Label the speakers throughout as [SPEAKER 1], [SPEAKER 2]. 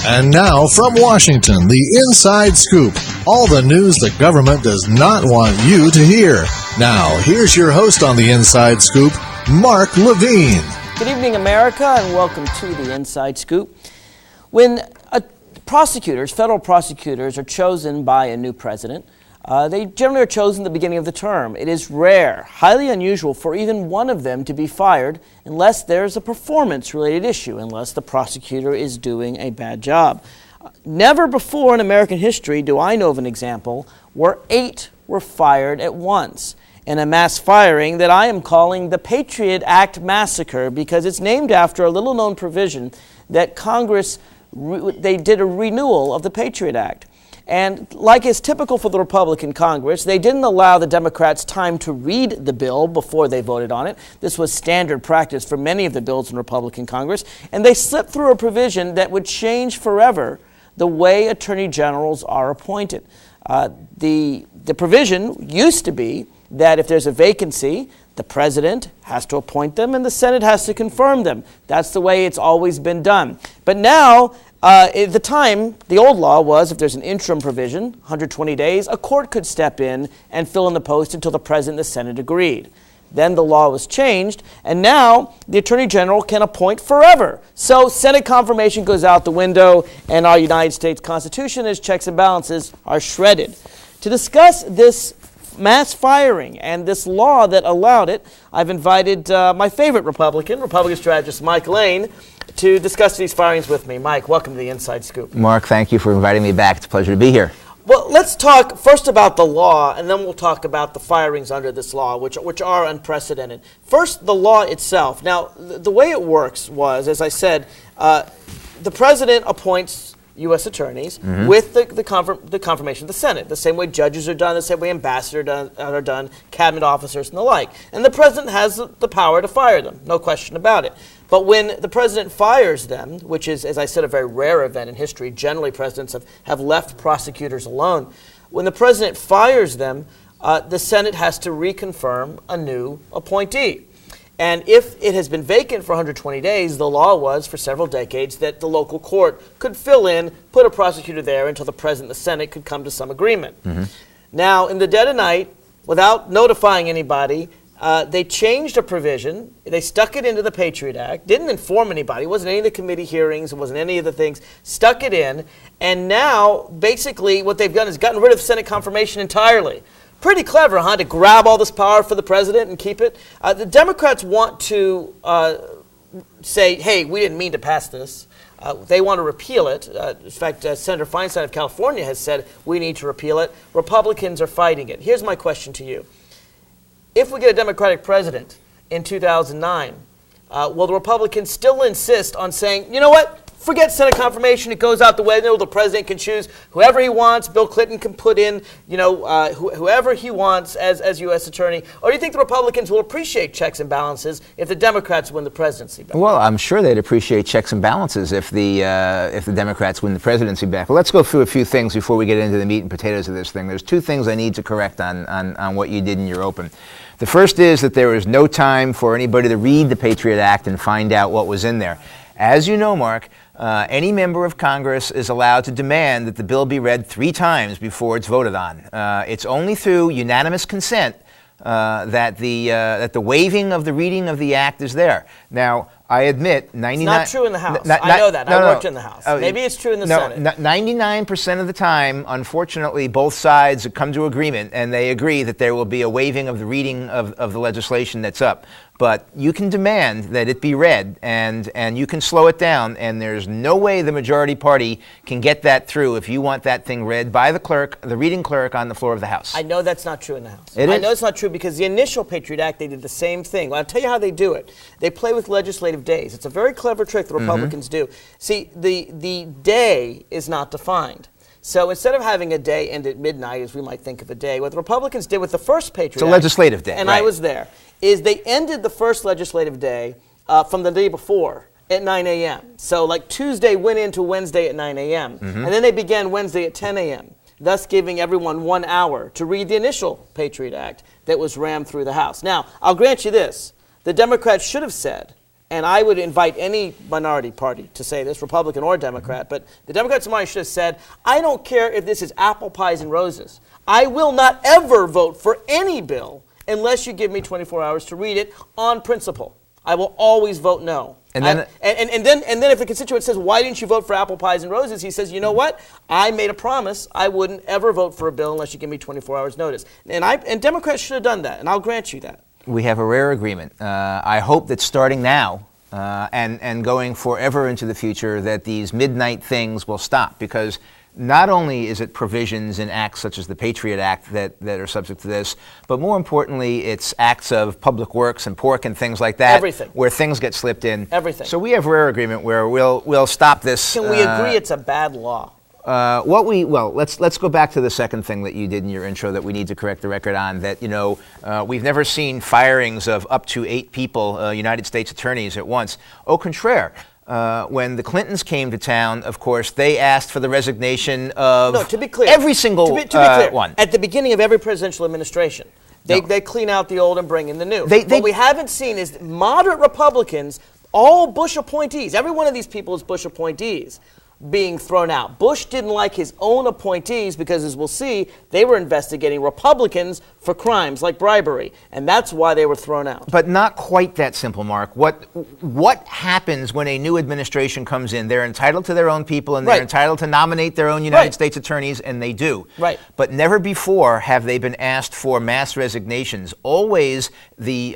[SPEAKER 1] And now from Washington, the Inside Scoop. All the news the government does not want you to hear. Now, here's your host on the Inside Scoop, Mark Levine.
[SPEAKER 2] Good evening, America, and welcome to the Inside Scoop. When federal prosecutors are chosen by a new president, they generally are chosen at the beginning of the term. It is rare, highly unusual for even one of them to be fired unless there's a performance-related issue, unless the prosecutor is doing a bad job. Never before in American history do I know of an example where 8 were fired at once in a mass firing that I am calling the Patriot Act Massacre, because it's named after a little-known provision that Congress, they did a renewal of the Patriot Act. And like is typical for the Republican Congress, they didn't allow the Democrats time to read the bill before they voted on it. This was standard practice for many of the bills in Republican Congress. And they slipped through a provision that would change forever the way attorney generals are appointed. The provision used to be that if there's a vacancy, the president has to appoint them and the Senate has to confirm them. That's the way it's always been done. But now, at the time, the old law was if there's an interim provision, 120 days, a court could step in and fill in the post until the president and the Senate agreed. Then the law was changed, and now the Attorney General can appoint forever. So Senate confirmation goes out the window, and our United States Constitution, as checks and balances, are shredded. To discuss this mass firing and this law that allowed it, I've invited my favorite Republican strategist, Mike Lane, to discuss these firings with me. Mike, welcome to the Inside Scoop.
[SPEAKER 3] Mark, thank you for inviting me back. It's a pleasure to be here.
[SPEAKER 2] Well, let's talk first about the law, and then we'll talk about the firings under this law, which are unprecedented. First, the law itself. Now, the way it works was, as I said, the president appoints U.S. attorneys with the confirmation of the Senate, the same way judges are done, the same way ambassadors are done, cabinet officers and the like. And the president has the power to fire them, no question about it. But when the president fires them, which is, as I said, a very rare event in history, generally presidents have left prosecutors alone. When the president fires them, the Senate has to reconfirm a new appointee. And if it has been vacant for 120 days, the law was for several decades that the local court could fill in, put a prosecutor there until the president and the Senate could come to some agreement. Now, in the dead of night, without notifying anybody, they changed a provision. They stuck it into the Patriot Act, didn't inform anybody. It wasn't any of the committee hearings. It wasn't any of the things. Stuck it in. And now, basically, what they've done is gotten rid of Senate confirmation entirely. Pretty clever, huh, to grab all this power for the president and keep it. The Democrats want to say, hey, we didn't mean to pass this. They want to repeal it. In fact, Senator Feinstein of California has said we need to repeal it. Republicans are fighting it. Here's my question to you. If we get a Democratic president in 2009, will the Republicans still insist on saying, you know what? Forget Senate confirmation. It goes out the window. The president can choose whoever he wants. Bill Clinton can put in, whoever he wants as U.S. attorney. Or do you think the Republicans will appreciate checks and balances if the Democrats win the presidency back?
[SPEAKER 3] Well, I'm sure they'd appreciate checks and balances if the Democrats win the presidency back. Well, let's go through a few things before we get into the meat and potatoes of this thing. There's 2 things I need to correct on what you did in your open. The first is that there is no time for anybody to read the Patriot Act and find out what was in there. As you know, Mark, any member of Congress is allowed to demand that the bill be read 3 times before it's voted on. It's only through unanimous consent that the waiving of the reading of the act is there. Now, I admit, 99...
[SPEAKER 2] It's not true in the House. I know that. I worked in the House. Maybe it's true in the Senate.
[SPEAKER 3] 99% of the time, unfortunately, both sides come to agreement, and they agree that there will be a waiving of the reading of the legislation that's up. But you can demand that it be read, and you can slow it down, and there's no way the majority party can get that through if you want that thing read by the reading clerk on the floor of the House.
[SPEAKER 2] I know that's not true in the House.
[SPEAKER 3] I
[SPEAKER 2] know it's not true because the initial Patriot Act, they did the same thing. Well, I'll tell you how they do it. They play with legislative days. It's a very clever trick the Republicans do. See, the day is not defined. So instead of having a day end at midnight, as we might think of a day, what the Republicans did with the first Patriot Act...
[SPEAKER 3] It's a legislative day,
[SPEAKER 2] and
[SPEAKER 3] right.
[SPEAKER 2] I was there, is they ended the first legislative day from the day before at 9 a.m. So like Tuesday went into Wednesday at 9 a.m. And then they began Wednesday at 10 a.m., thus giving everyone 1 hour to read the initial Patriot Act that was rammed through the House. Now, I'll grant you this. The Democrats should have said, and I would invite any minority party to say this, Republican or Democrat, but the Democrats in mind should have said, I don't care if this is apple pies and roses. I will not ever vote for any bill unless you give me 24 hours to read it on principle. I will always vote no. And then if the constituent says, why didn't you vote for apple pies and roses? He says, you know what? I made a promise I wouldn't ever vote for a bill unless you give me 24 hours notice. And Democrats should have done that, and I'll grant you that.
[SPEAKER 3] We have a rare agreement. I hope that starting now and going forever into the future that these midnight things will stop, because not only is it provisions in acts such as the Patriot Act that are subject to this, but more importantly, it's acts of public works and pork and things like that.
[SPEAKER 2] Everything.
[SPEAKER 3] Where things get slipped in.
[SPEAKER 2] Everything.
[SPEAKER 3] So we have rare agreement where we'll stop this.
[SPEAKER 2] Can we agree it's a bad law?
[SPEAKER 3] Let's go back to the second thing that you did in your intro that we need to correct the record on, that, we've never seen firings of up to 8 people, United States attorneys at once. Au contraire. When the Clintons came to town, of course, they asked for the resignation of
[SPEAKER 2] to be clear,
[SPEAKER 3] every single
[SPEAKER 2] to be clear,
[SPEAKER 3] one.
[SPEAKER 2] At the beginning of every presidential administration, they clean out the old and bring in the new. What we haven't seen is moderate Republicans, all Bush appointees, every one of these people is Bush appointees, being thrown out. Bush didn't like his own appointees because, as we'll see, they were investigating Republicans for crimes like bribery, and that's why they were thrown out.
[SPEAKER 3] But not quite that simple, Mark. What happens when a new administration comes in? They're entitled to their own people, and they're entitled to nominate their own United States attorneys, and they do.
[SPEAKER 2] Right.
[SPEAKER 3] But never before have they been asked for mass resignations. Always the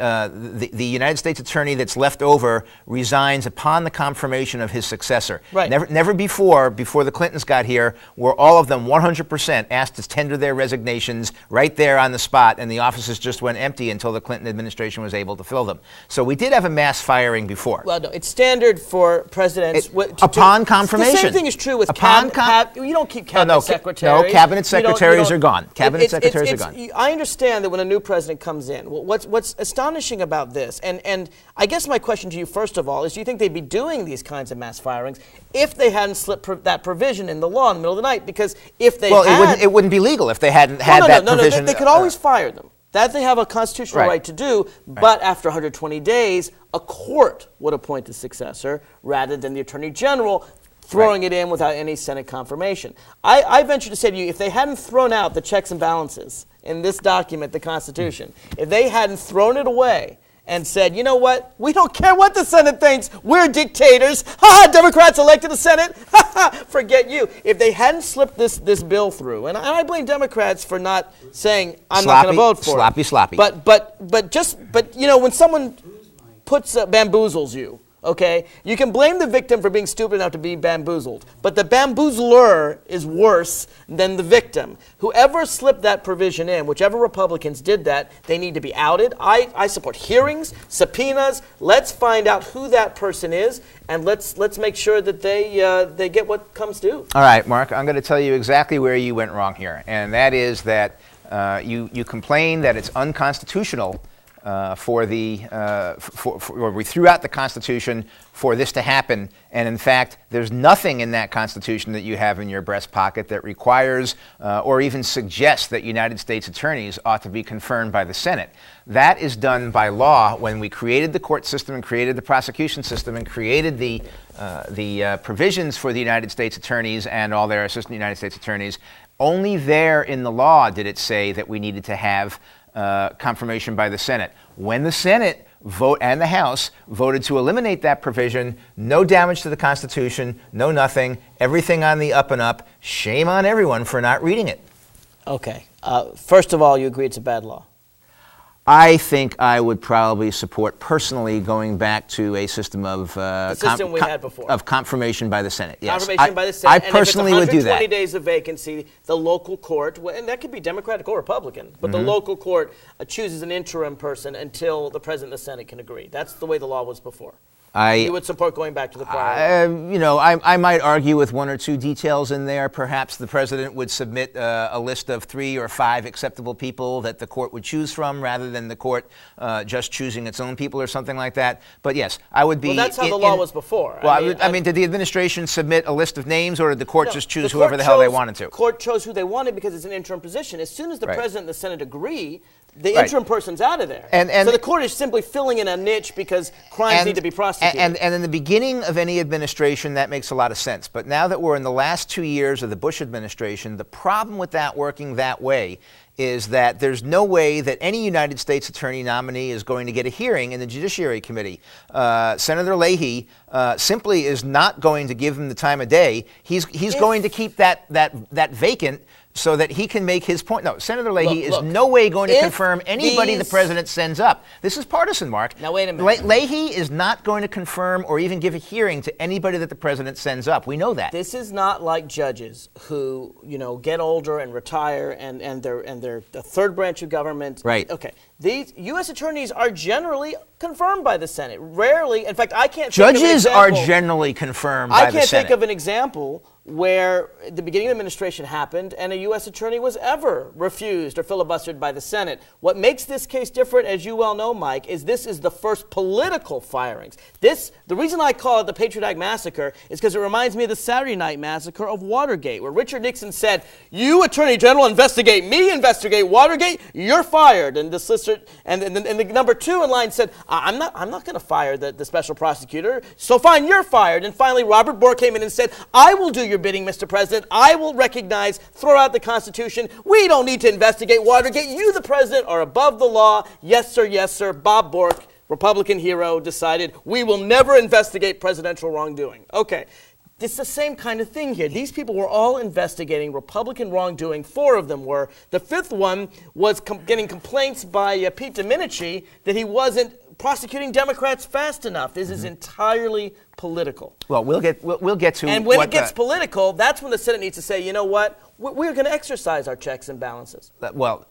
[SPEAKER 3] United States attorney that's left over resigns upon the confirmation of his successor.
[SPEAKER 2] Right.
[SPEAKER 3] Never before the Clintons got here were all of them 100% asked to tender their resignations right there on the spot, and the offices just went empty until the Clinton administration was able to fill them. So we did have a mass firing before.
[SPEAKER 2] Well, no, it's standard for presidents
[SPEAKER 3] upon confirmation.
[SPEAKER 2] The same thing is true with you don't keep cabinet secretaries.
[SPEAKER 3] No, cabinet secretaries are gone. Cabinet secretaries are gone.
[SPEAKER 2] I understand that when a new president comes in, what's astonishing about this, and I guess my question to you first of all is, do you think they'd be doing these kinds of mass firings if they hadn't slipped that provision in the law in the middle of the night? Because if they
[SPEAKER 3] it wouldn't be legal if they hadn't had that provision.
[SPEAKER 2] They could always fire them. That they have a constitutional right to do, but after 120 days, a court would appoint the successor rather than the Attorney General throwing it in without any Senate confirmation. I venture to say to you, if they hadn't thrown out the checks and balances in this document, the Constitution, if they hadn't thrown it away and said, you know what, we don't care what the Senate thinks, we're dictators, Democrats elected the Senate, forget you. If they hadn't slipped this bill through, and I blame Democrats for not saying, I'm not going to vote for it.
[SPEAKER 3] Sloppy.
[SPEAKER 2] But when someone bamboozles you, okay, you can blame the victim for being stupid enough to be bamboozled, but the bamboozler is worse than the victim. Whoever slipped that provision in, whichever Republicans did that, they need to be outed. I support hearings, subpoenas. Let's find out who that person is, and let's make sure that they get what comes due.
[SPEAKER 3] All right, Mark, I'm going to tell you exactly where you went wrong here, and that is that you complain that it's unconstitutional we threw out the Constitution for this to happen, and in fact, there's nothing in that Constitution that you have in your breast pocket that requires or even suggests that United States attorneys ought to be confirmed by the Senate. That is done by law when we created the court system and created the prosecution system and created the provisions for the United States attorneys and all their assistant United States attorneys. Only there in the law did it say that we needed to have confirmation by the Senate. When the Senate and the House voted to eliminate that provision, no damage to the Constitution, no nothing, everything on the up and up. Shame on everyone for not reading it.
[SPEAKER 2] Okay. First of all, you agree it's a bad law?
[SPEAKER 3] I think I would probably support personally going back to a system of
[SPEAKER 2] the system we had before,
[SPEAKER 3] of confirmation by the Senate. Yes,
[SPEAKER 2] confirmation by the Senate.
[SPEAKER 3] I personally would do that.
[SPEAKER 2] And if it's 120 days of vacancy, the local court, and that could be Democratic or Republican, but the local court chooses an interim person until the President and the Senate can agree. That's the way the law was before. You would support going back to the prior law.
[SPEAKER 3] I might argue with one or two details in there. Perhaps the president would submit a list of 3 or 5 acceptable people that the court would choose from, rather than the court just choosing its own people or something like that. But yes, I would be.
[SPEAKER 2] Well, that's how the law was before.
[SPEAKER 3] Well, I mean, did the administration submit a list of names, or did the court just choose whoever the hell they wanted to?
[SPEAKER 2] The court chose who they wanted because it's an interim position. As soon as the president and the Senate agree, the interim person's out of there. So the court is simply filling in a niche because crimes need to be prosecuted. prosecuted.
[SPEAKER 3] And in the beginning of any administration, that makes a lot of sense. But now that we're in the last 2 years of the Bush administration, the problem with that working that way is that there's no way that any United States attorney nominee is going to get a hearing in the Judiciary Committee. Senator Leahy simply is not going to give him the time of day. He's going to keep that vacant so that he can make his point. No, Senator Leahy is no way going to confirm anybody the president sends up. This is partisan, Mark.
[SPEAKER 2] Now, wait a minute.
[SPEAKER 3] Leahy is not going to confirm or even give a hearing to anybody that the president sends up. We know that.
[SPEAKER 2] This is not like judges who, get older and retire and they're the third branch of government.
[SPEAKER 3] Right.
[SPEAKER 2] Okay. These U.S. attorneys are generally confirmed by the Senate. Rarely, in fact, I can't
[SPEAKER 3] Judges are generally confirmed by the Senate.
[SPEAKER 2] I can't think of an example where the beginning of the administration happened and a U.S. attorney was ever refused or filibustered by the Senate. What makes this case different, as you well know, Mike, is this is the first political firings. The reason I call it the Patriot Act Massacre is because it reminds me of the Saturday Night Massacre of Watergate, where Richard Nixon said, "You, Attorney General, investigate me, investigate Watergate, you're fired." And the solicitor, and the number two in line said, I'm not going to fire the special prosecutor, so fine, you're fired. And finally, Robert Bork came in and said, "I will do your bidding, Mr. President. I will recognize, throw out the Constitution. We don't need to investigate Watergate. You, the President, are above the law. Yes, sir, yes, sir." Bob Bork, Republican hero, decided we will never investigate presidential wrongdoing. Okay. It's the same kind of thing here. These people were all investigating Republican wrongdoing. 4 of them were. The 5th one was getting complaints by Pete Domenici that he wasn't prosecuting Democrats fast enough. This is entirely political.
[SPEAKER 3] Well, we'll get to.
[SPEAKER 2] And when it gets political, that's when the Senate needs to say, you know what, we're going to exercise our checks and balances.
[SPEAKER 3] Well,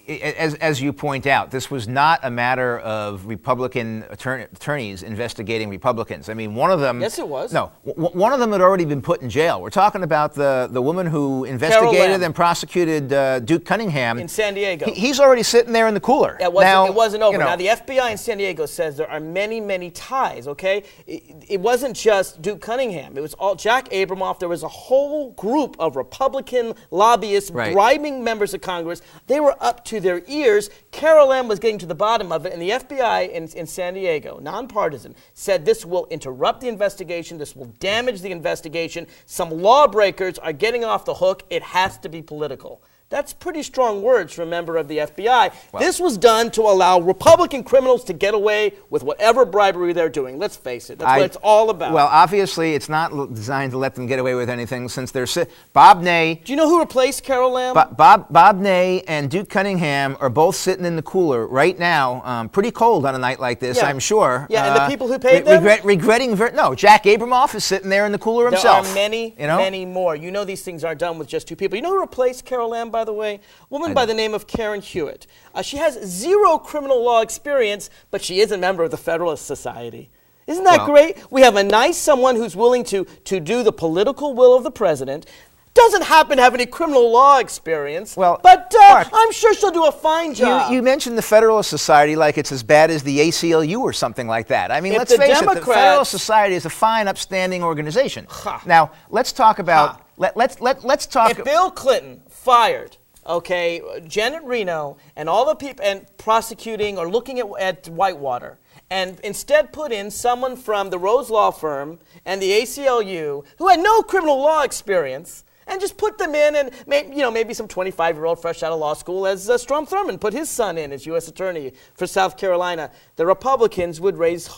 [SPEAKER 3] as you point out, this was not a matter of Republican attorneys investigating Republicans. I mean, one of them...
[SPEAKER 2] Yes, it was.
[SPEAKER 3] No, one of them had already been put in jail. We're talking about the woman who investigated and prosecuted Duke Cunningham.
[SPEAKER 2] In San Diego.
[SPEAKER 3] He's already sitting there in the cooler.
[SPEAKER 2] It wasn't over. Now, the FBI in San Diego says there are many, many ties, okay? It wasn't just Duke Cunningham. It was all Jack Abramoff. There was a whole group of Republican lobbyists bribing members of Congress. They were up to their ears. Carol M was getting to the bottom of it, and the FBI in San Diego, nonpartisan, said this will interrupt the investigation, this will damage the investigation, some lawbreakers are getting off the hook, it has to be political. That's pretty strong words from a member of the FBI. Well, this was done to allow Republican criminals to get away with whatever bribery they're doing. Let's face it. That's what it's all about.
[SPEAKER 3] Well, obviously, it's not designed to let them get away with anything since they're... Bob Ney...
[SPEAKER 2] Do you know who replaced Carol Lam?
[SPEAKER 3] Bob Ney and Duke Cunningham are both sitting in the cooler right now, pretty cold on a night like this, I'm sure.
[SPEAKER 2] Yeah, and the people who paid them?
[SPEAKER 3] Regretting... No, Jack Abramoff is sitting there in the cooler himself.
[SPEAKER 2] There are many more. You know these things aren't done with just 2 people. You know who replaced Carol Lam, by the way? A woman by the name of Karen Hewitt. She has 0 criminal law experience, but she is a member of the Federalist Society. Isn't that great? We have a nice someone who's willing to do the political will of the president. Doesn't happen to have any criminal law experience, but Mark, I'm sure she'll do a fine job.
[SPEAKER 3] You mentioned the Federalist Society like it's as bad as the ACLU or something like that. I mean, let's face it, the Federalist Society is a fine, upstanding organization. Now, let's talk about... Let's talk...
[SPEAKER 2] If Bill Clinton fired... Okay, Janet Reno and all the people and prosecuting or looking at Whitewater, and instead put in someone from the Rose Law Firm and the ACLU who had no criminal law experience, and just put them in, and maybe some 25-year-old fresh out of law school as Strom Thurmond put his son in as U.S. Attorney for South Carolina. The Republicans would raise,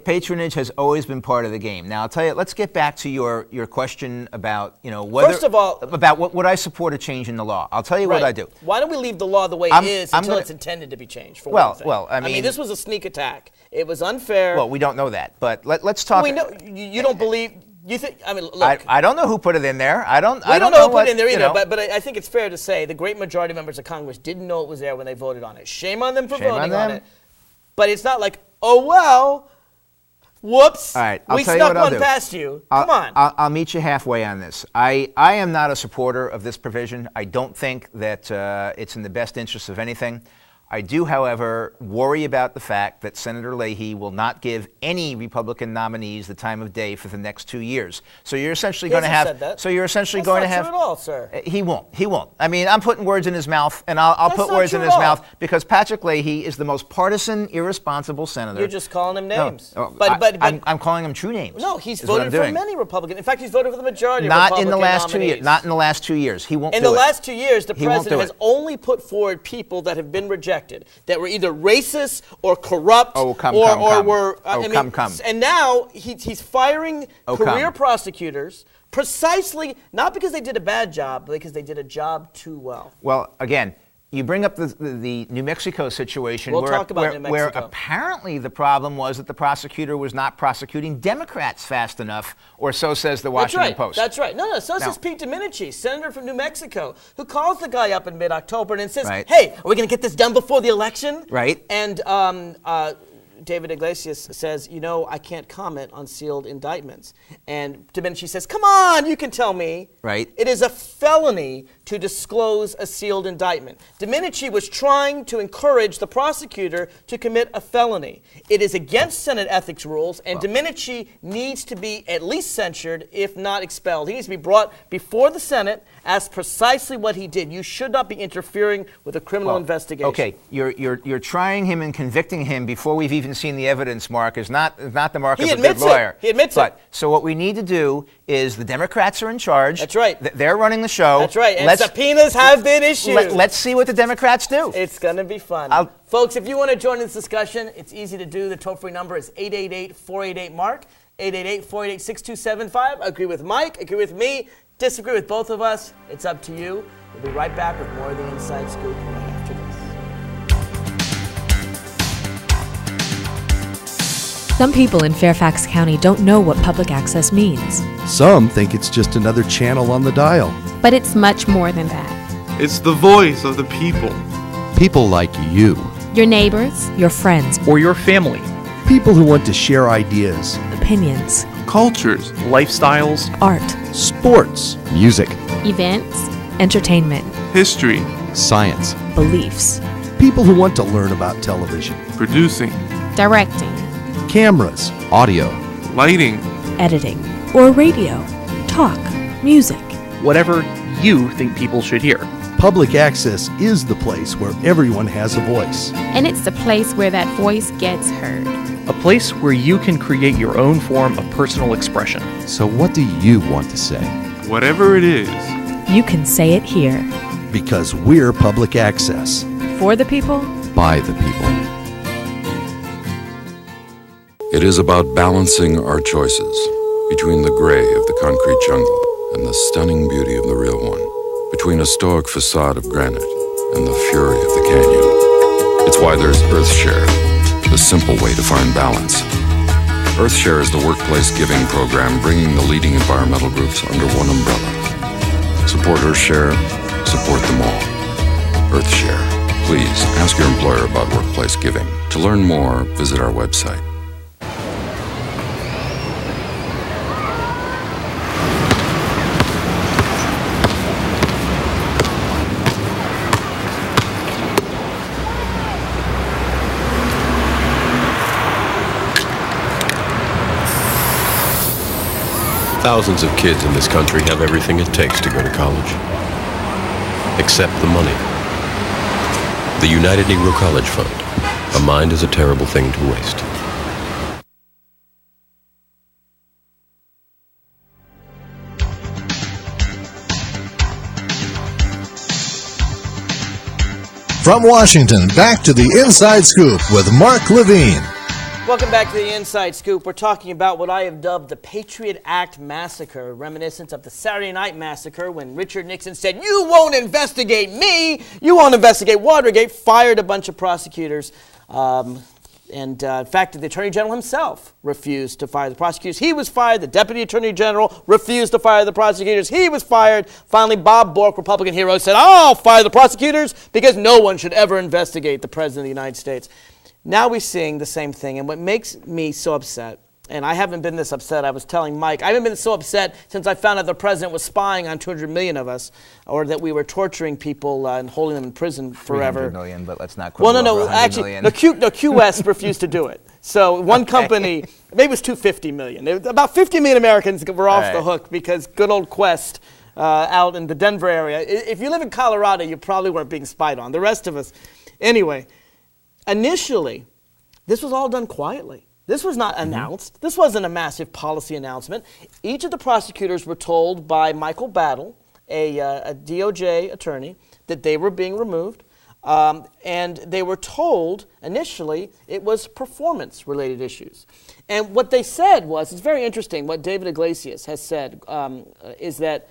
[SPEAKER 3] patronage has always been part of the game. Now, I'll tell you, let's get back to your question about, whether...
[SPEAKER 2] First of all...
[SPEAKER 3] About would I support a change in the law? I'll tell you what I do.
[SPEAKER 2] Why don't we leave the law the way it is until it's intended to be changed, for one thing.
[SPEAKER 3] Well, I mean...
[SPEAKER 2] this was a sneak attack. It was unfair.
[SPEAKER 3] Well, we don't know that, but let's talk...
[SPEAKER 2] We know, you don't believe... You think? I mean, look.
[SPEAKER 3] I don't know who put it in there. I don't
[SPEAKER 2] know who put it in there either. But I think it's fair to say the great majority of members of Congress didn't know it was there when they voted on it. Shame on them for voting on it. But it's not like, oh well, whoops.
[SPEAKER 3] All right,
[SPEAKER 2] we snuck one past you. Come on.
[SPEAKER 3] I'll meet you halfway on this. I am not a supporter of this provision. I don't think that it's in the best interest of anything. I do, however, worry about the fact that Senator Leahy will not give any Republican nominees the time of day for the next 2 years. So you're essentially going to have.
[SPEAKER 2] Said that.
[SPEAKER 3] So you're essentially
[SPEAKER 2] That's
[SPEAKER 3] going
[SPEAKER 2] not
[SPEAKER 3] to have.
[SPEAKER 2] True at all, sir.
[SPEAKER 3] He won't. He won't. I mean, I'm putting words in his mouth, and I'll put words in his mouth because Patrick Leahy is the most partisan, irresponsible senator.
[SPEAKER 2] You're just calling him names.
[SPEAKER 3] No,
[SPEAKER 2] but
[SPEAKER 3] I'm calling him true names.
[SPEAKER 2] No, he's voted for many Republicans. In fact, he's voted for the majority of
[SPEAKER 3] Not
[SPEAKER 2] Republican
[SPEAKER 3] in the last
[SPEAKER 2] nominees.
[SPEAKER 3] 2 years. Not in the last 2 years. He won't.
[SPEAKER 2] In
[SPEAKER 3] do
[SPEAKER 2] the
[SPEAKER 3] it.
[SPEAKER 2] last 2 years, the
[SPEAKER 3] He won't
[SPEAKER 2] president
[SPEAKER 3] do
[SPEAKER 2] has
[SPEAKER 3] it.
[SPEAKER 2] only put forward people that have been rejected, that were either racist or corrupt,
[SPEAKER 3] come.
[SPEAKER 2] were.
[SPEAKER 3] Come.
[SPEAKER 2] And now he's firing career
[SPEAKER 3] come.
[SPEAKER 2] prosecutors precisely not because they did a bad job, but because they did a job too well.
[SPEAKER 3] Well, again, you bring up the New Mexico situation
[SPEAKER 2] We'll talk about New
[SPEAKER 3] where
[SPEAKER 2] Mexico.
[SPEAKER 3] apparently the problem was that the prosecutor was not prosecuting Democrats fast enough, or so says the Washington Post.
[SPEAKER 2] That's right. No. So says Pete Domenici, senator from New Mexico, who calls the guy up in mid-October and says, hey, are we going to get this done before the election?
[SPEAKER 3] Right.
[SPEAKER 2] And David Iglesias says, I can't comment on sealed indictments. And Domenici says, come on, you can tell me.
[SPEAKER 3] Right.
[SPEAKER 2] It is a felony to disclose a sealed indictment. Domenici was trying to encourage the prosecutor to commit a felony. It is against Senate ethics rules, and Domenici needs to be at least censured, if not expelled. He needs to be brought before the Senate as precisely what he did. You should not be interfering with a criminal investigation.
[SPEAKER 3] Okay, you're trying him and convicting him before we've even seen the evidence, Mark, is not the mark of a good lawyer.
[SPEAKER 2] He admits it.
[SPEAKER 3] So what we need to do is the Democrats are in charge.
[SPEAKER 2] That's right.
[SPEAKER 3] They're running the show.
[SPEAKER 2] That's right. And subpoenas have been issued.
[SPEAKER 3] Let's see what the Democrats do.
[SPEAKER 2] It's going to be fun. Folks, if you want to join this discussion, it's easy to do. The toll-free number is 888-488-MARK, 888-488-6275. Agree with Mike, agree with me, disagree with both of us. It's up to you. We'll be right back with more of the Inside Scoop right after this.
[SPEAKER 4] Some people in Fairfax County don't know what public access means.
[SPEAKER 5] Some think it's just another channel on the dial.
[SPEAKER 6] But it's much more than that.
[SPEAKER 7] It's the voice of the people.
[SPEAKER 5] People like you.
[SPEAKER 6] Your neighbors,
[SPEAKER 4] Your friends,
[SPEAKER 7] Or your family.
[SPEAKER 5] People who want to share ideas,
[SPEAKER 4] opinions,
[SPEAKER 7] Cultures, lifestyles,
[SPEAKER 4] art,
[SPEAKER 5] sports, music,
[SPEAKER 6] events,
[SPEAKER 4] entertainment,
[SPEAKER 7] history,
[SPEAKER 5] science.
[SPEAKER 4] beliefs.
[SPEAKER 5] People who want to learn about television,
[SPEAKER 7] producing,
[SPEAKER 6] directing.
[SPEAKER 5] cameras, audio.
[SPEAKER 7] lighting,
[SPEAKER 4] Editing, or radio, talk, music.
[SPEAKER 8] Whatever you think people should hear.
[SPEAKER 5] Public access is the place where everyone has a voice.
[SPEAKER 6] And it's the place where that voice gets heard.
[SPEAKER 8] A place where you can create your own form of personal expression.
[SPEAKER 5] So what do you want to say?
[SPEAKER 7] whatever it is.
[SPEAKER 4] You can say it here.
[SPEAKER 5] Because we're public access.
[SPEAKER 4] For the people,
[SPEAKER 5] By the people.
[SPEAKER 9] It is about balancing our choices between the gray of the concrete jungle and the stunning beauty of the real one, between a stoic facade of granite and the fury of the canyon. It's why there's EarthShare, the simple way to find balance. EarthShare is the workplace giving program bringing the leading environmental groups under one umbrella. Support EarthShare, support them all. EarthShare. Please ask your employer about workplace giving. To learn more, visit our website.
[SPEAKER 10] Thousands of kids in this country have everything it takes to go to college, except the money. The United Negro College Fund. A mind is a terrible thing to waste.
[SPEAKER 1] From Washington, back to the Inside Scoop with Mark Levine.
[SPEAKER 2] Welcome back to the Inside Scoop. We're talking about what I have dubbed the Patriot Act Massacre, reminiscent of the Saturday Night Massacre when Richard Nixon said, "You won't investigate me, you won't investigate Watergate," fired a bunch of prosecutors. In fact, the Attorney General himself refused to fire the prosecutors. He was fired. The Deputy Attorney General refused to fire the prosecutors. He was fired. Finally, Bob Bork, Republican hero, said, "I'll fire the prosecutors because no one should ever investigate the President of the United States." Now we're seeing the same thing, and what makes me so upset and I haven't been this upset. I was telling Mike, I haven't been so upset since I found out the president was spying on 200 million of us, or that we were torturing people and holding them in prison forever.
[SPEAKER 3] 300 million, but let's not
[SPEAKER 2] quibble over 100 million. No, Q West refused to do it. So one company, maybe it was 250 million. About 50 million Americans were off the hook because good old Quest out in the Denver area. If you live in Colorado, you probably weren't being spied on. The rest of us. Anyway, initially, this was all done quietly. This was not announced. This wasn't a massive policy announcement. Each of the prosecutors were told by Michael Battle, a DOJ attorney, that they were being removed. And they were told initially it was performance-related issues. And what they said was, it's very interesting, what David Iglesias has said is that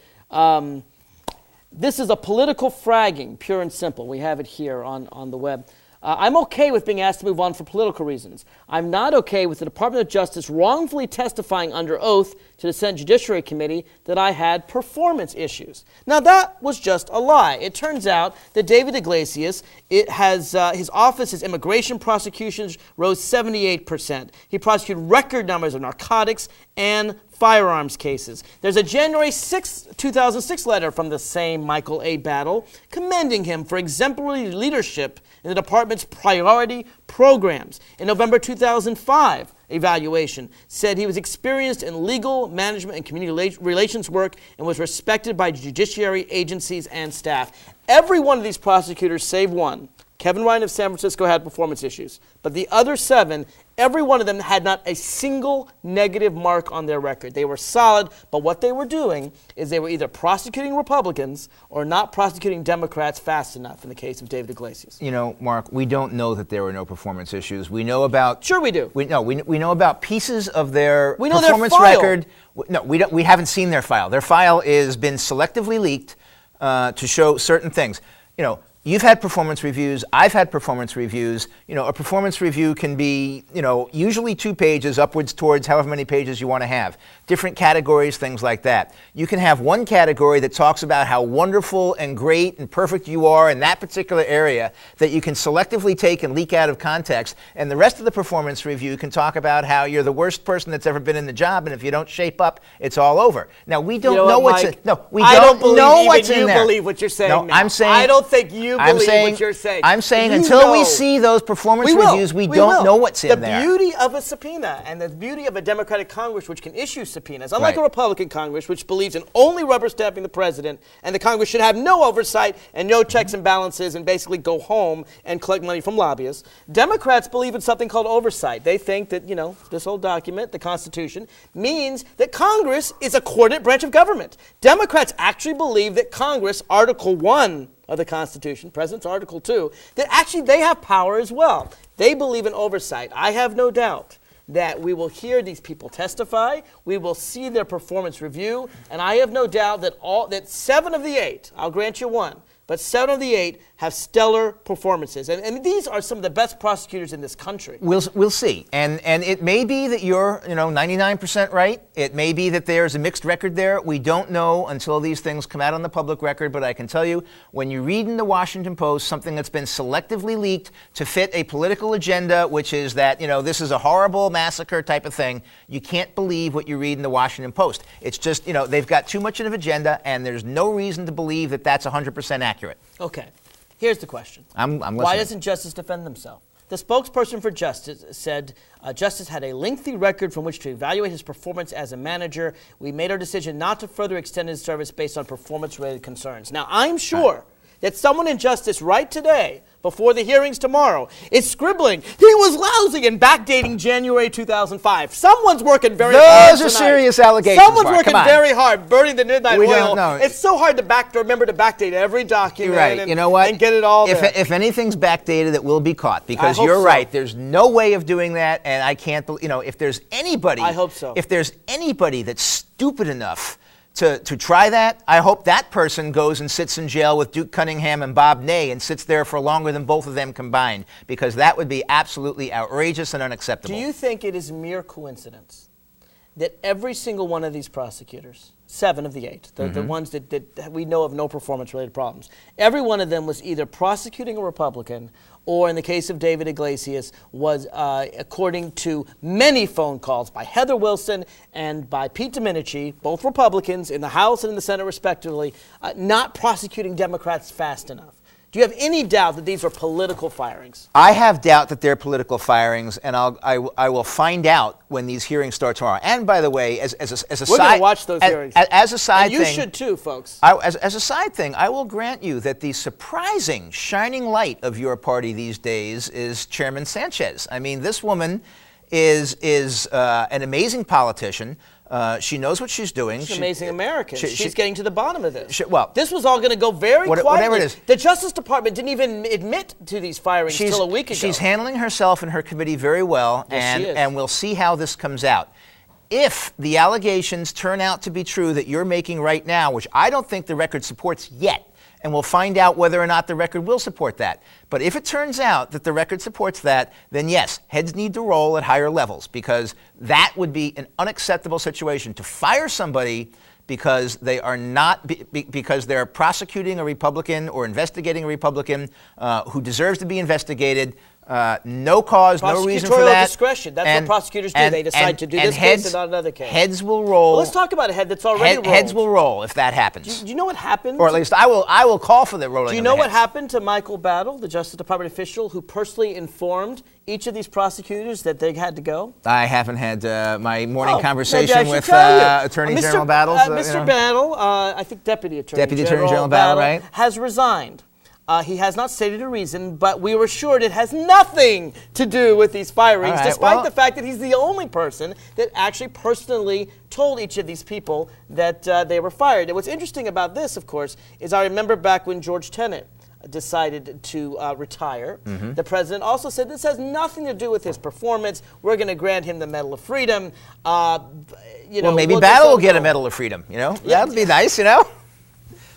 [SPEAKER 2] this is a political fragging, pure and simple. We have it here on the web. I'm okay with being asked to move on for political reasons. I'm not okay with the Department of Justice wrongfully testifying under oath to the Senate Judiciary Committee that I had performance issues. Now, that was just a lie. It turns out that David Iglesias, his office's immigration prosecutions rose 78%. He prosecuted record numbers of narcotics and firearms cases. There's a January 6, 2006 letter from the same Michael A. Battle commending him for exemplary leadership in the department's priority programs. In November 2005, evaluation said he was experienced in legal, management, and community relations work and was respected by judiciary agencies and staff. Every one of these prosecutors, save one, Kevin Ryan of San Francisco, had performance issues. But the other 7, every one of them had not a single negative mark on their record. They were solid, but what they were doing is they were either prosecuting Republicans or not prosecuting Democrats fast enough in the case of David Iglesias.
[SPEAKER 3] You know, Mark, we don't know that there were no performance issues. We know about...
[SPEAKER 2] Sure we do.
[SPEAKER 3] We know about pieces of their performance record. No, we haven't seen their file. Their file has been selectively leaked to show certain things. You know, you've had performance reviews. I've had performance reviews. You know, a performance review can be, usually 2 pages upwards towards however many pages you want to have. Different categories, things like that. You can have one category that talks about how wonderful and great and perfect you are in that particular area that you can selectively take and leak out of context. And the rest of the performance review can talk about how you're the worst person that's ever been in the job, and if you don't shape up, it's all over. Now, we don't know what's in there. No, we don't know what's in there.
[SPEAKER 2] I don't believe what you're saying
[SPEAKER 3] now.
[SPEAKER 2] I'm saying, I don't think you believe what you're saying.
[SPEAKER 3] I'm saying until we see those performance reviews, we don't know what's in there.
[SPEAKER 2] The beauty of a subpoena and the beauty of a Democratic Congress which can issue subpoenas, unlike a Republican Congress which believes in only rubber stamping the president, and the Congress should have no oversight and no checks and balances and basically go home and collect money from lobbyists. Democrats believe in something called oversight. They think that, this whole document, the Constitution, means that Congress is a coordinate branch of government. Democrats actually believe that Congress, Article 1 of the Constitution, President's Article 2, that actually they have power as well. They believe in oversight. I have no doubt that we will hear these people testify, we will see their performance review, and I have no doubt that 7 of the 8, I'll grant you 1, but 7 of the 8 have stellar performances. And these are some of the best prosecutors in this country.
[SPEAKER 3] We'll see. And it may be that you're 99% right. It may be that there's a mixed record there. We don't know until these things come out on the public record. But I can tell you, when you read in the Washington Post something that's been selectively leaked to fit a political agenda, which is that, this is a horrible massacre type of thing, you can't believe what you read in the Washington Post. It's just, they've got too much of an agenda, and there's no reason to believe that that's 100% accurate.
[SPEAKER 2] Okay. Here's the question.
[SPEAKER 3] I'm listening.
[SPEAKER 2] Why doesn't Justice defend himself? The spokesperson for Justice said, Justice had a lengthy record from which to evaluate his performance as a manager. We made our decision not to further extend his service based on performance-related concerns. Now, I'm sure that someone in Justice right today, before the hearings tomorrow, is scribbling, he was lousy, and backdating January 2005. Someone's working very hard
[SPEAKER 3] Those are serious allegations,
[SPEAKER 2] Someone's working very hard, burning the midnight oil. It's so hard to remember to backdate every document.
[SPEAKER 3] You're right.
[SPEAKER 2] And,
[SPEAKER 3] you know what?
[SPEAKER 2] And get it all there.
[SPEAKER 3] If anything's backdated, it will be caught, because you're right. There's no way of doing that, and I can't believe, if there's anybody.
[SPEAKER 2] I hope so.
[SPEAKER 3] If there's anybody that's stupid enough to try that, I hope that person goes and sits in jail with Duke Cunningham and Bob Ney and sits there for longer than both of them combined, because that would be absolutely outrageous and unacceptable.
[SPEAKER 2] Do you think it is mere coincidence that every single one of these prosecutors, 7 of the 8, the ones that we know of no performance-related problems, every one of them was either prosecuting a Republican or, in the case of David Iglesias, was, according to many phone calls by Heather Wilson and by Pete Domenici, both Republicans in the House and in the Senate respectively, not prosecuting Democrats fast enough. Do you have any doubt that these are political firings?
[SPEAKER 3] I have doubt that they're political firings, and I will find out when these hearings start tomorrow. And by the way, as a
[SPEAKER 2] we're
[SPEAKER 3] side,
[SPEAKER 2] going to watch those hearings.
[SPEAKER 3] As a side
[SPEAKER 2] and you
[SPEAKER 3] thing,
[SPEAKER 2] should too, folks.
[SPEAKER 3] As a side thing, I will grant you that the surprising shining light of your party these days is Chairman Sanchez. I mean, this woman is an amazing politician. She knows what she's doing.
[SPEAKER 2] She's an amazing American. She's getting to the bottom of this.
[SPEAKER 3] Well,
[SPEAKER 2] this was all going to go very quietly.
[SPEAKER 3] Whatever it is.
[SPEAKER 2] The Justice Department didn't even admit to these firings until a week ago.
[SPEAKER 3] She's handling herself and her committee very well, and we'll see how this comes out. If the allegations turn out to be true that you're making right now, which I don't think the record supports yet, and we'll find out whether or not the record will support that. But if it turns out that the record supports that, then yes, heads need to roll at higher levels, because that would be an unacceptable situation to fire somebody because they are not because they're prosecuting a Republican or investigating a Republican who deserves to be investigated. No cause, no reason for that.
[SPEAKER 2] Discretion. That's what prosecutors do. They decide to do this case and not another case.
[SPEAKER 3] Heads will roll.
[SPEAKER 2] Well, let's talk about a head that's already rolled.
[SPEAKER 3] Heads will roll if that happens.
[SPEAKER 2] Do you know what happened?
[SPEAKER 3] Or at least I will call for the rolling.
[SPEAKER 2] Do you know what happened to Michael Battle, the Justice Department official who personally informed each of these prosecutors that they had to go?
[SPEAKER 3] I haven't had my morning conversation with Attorney General Battle.
[SPEAKER 2] Mr. Battle, I think Deputy Attorney General
[SPEAKER 3] Battle, right,
[SPEAKER 2] has resigned. He has not stated a reason, but we were assured it has nothing to do with these firings, despite the fact that he's the only person that actually personally told each of these people that they were fired. And what's interesting about this, of course, is I remember back when George Tenet decided to retire, the president also said this has nothing to do with his performance. We're going to grant him the Medal of Freedom.
[SPEAKER 3] Well, maybe Battle will get a Medal of Freedom. That would be nice.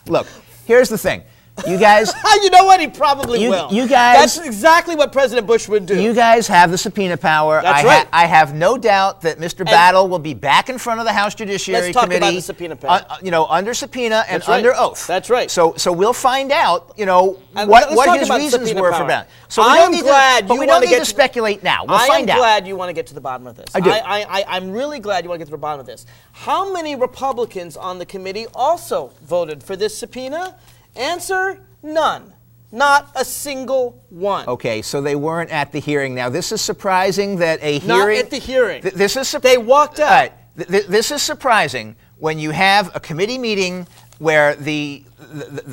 [SPEAKER 3] Look, here's the thing. You guys...
[SPEAKER 2] you know what? He probably will.
[SPEAKER 3] You guys...
[SPEAKER 2] That's exactly what President Bush would do.
[SPEAKER 3] You guys have the subpoena power.
[SPEAKER 2] That's right.
[SPEAKER 3] I have no doubt that Mr. Battle will be back in front of the House Judiciary Committee.
[SPEAKER 2] Let's talk about the subpoena power.
[SPEAKER 3] Under subpoena and under oath.
[SPEAKER 2] That's right.
[SPEAKER 3] So we'll find out, what his reasons were for that. So we don't need to speculate now. We'll find out.
[SPEAKER 2] I'm glad you want to get to the bottom of this.
[SPEAKER 3] I do.
[SPEAKER 2] I'm really glad you want to get to the bottom of this. How many Republicans on the committee also voted for this subpoena? Answer, none. Not a single one.
[SPEAKER 3] Okay, so they weren't at the hearing. Now, this is surprising that a hearing...
[SPEAKER 2] Not at the hearing.
[SPEAKER 3] They
[SPEAKER 2] walked out.
[SPEAKER 3] All right, this is surprising when you have a committee meeting where the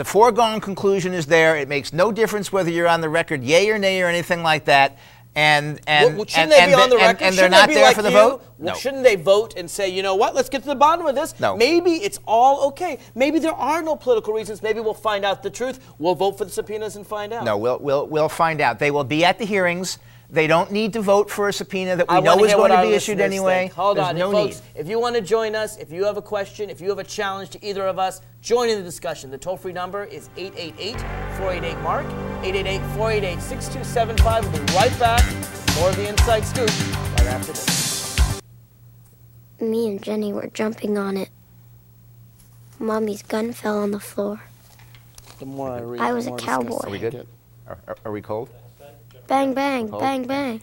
[SPEAKER 3] foregone conclusion is there. It makes no difference whether you're on the record yay or nay or anything like that. And
[SPEAKER 2] shouldn't they be on the record?
[SPEAKER 3] And they're not there for the vote?
[SPEAKER 2] No. Shouldn't they vote and say, you know what, let's get to the bottom of this?
[SPEAKER 3] No.
[SPEAKER 2] Maybe it's all okay. Maybe there are no political reasons. Maybe we'll find out the truth. We'll vote for the subpoenas and find out.
[SPEAKER 3] No, we'll find out. They will be at the hearings. They don't need to vote for a subpoena that we know is going to be issued anyway.
[SPEAKER 2] Hold on,
[SPEAKER 3] no
[SPEAKER 2] folks.
[SPEAKER 3] need.
[SPEAKER 2] If you want to join us, if you have a question, if you have a challenge to either of us, join in the discussion. The toll-free number is 888-488-MARK, 888-488-6275. We'll be right back. More of the Inside Scoop right after this.
[SPEAKER 11] Me and Jenny were jumping on it. Mommy's gun fell on the floor.
[SPEAKER 2] The more I read,
[SPEAKER 11] I was a cowboy.
[SPEAKER 3] Are we good? Are we cold?
[SPEAKER 11] Bang, bang,
[SPEAKER 3] Cold?
[SPEAKER 11] bang, bang.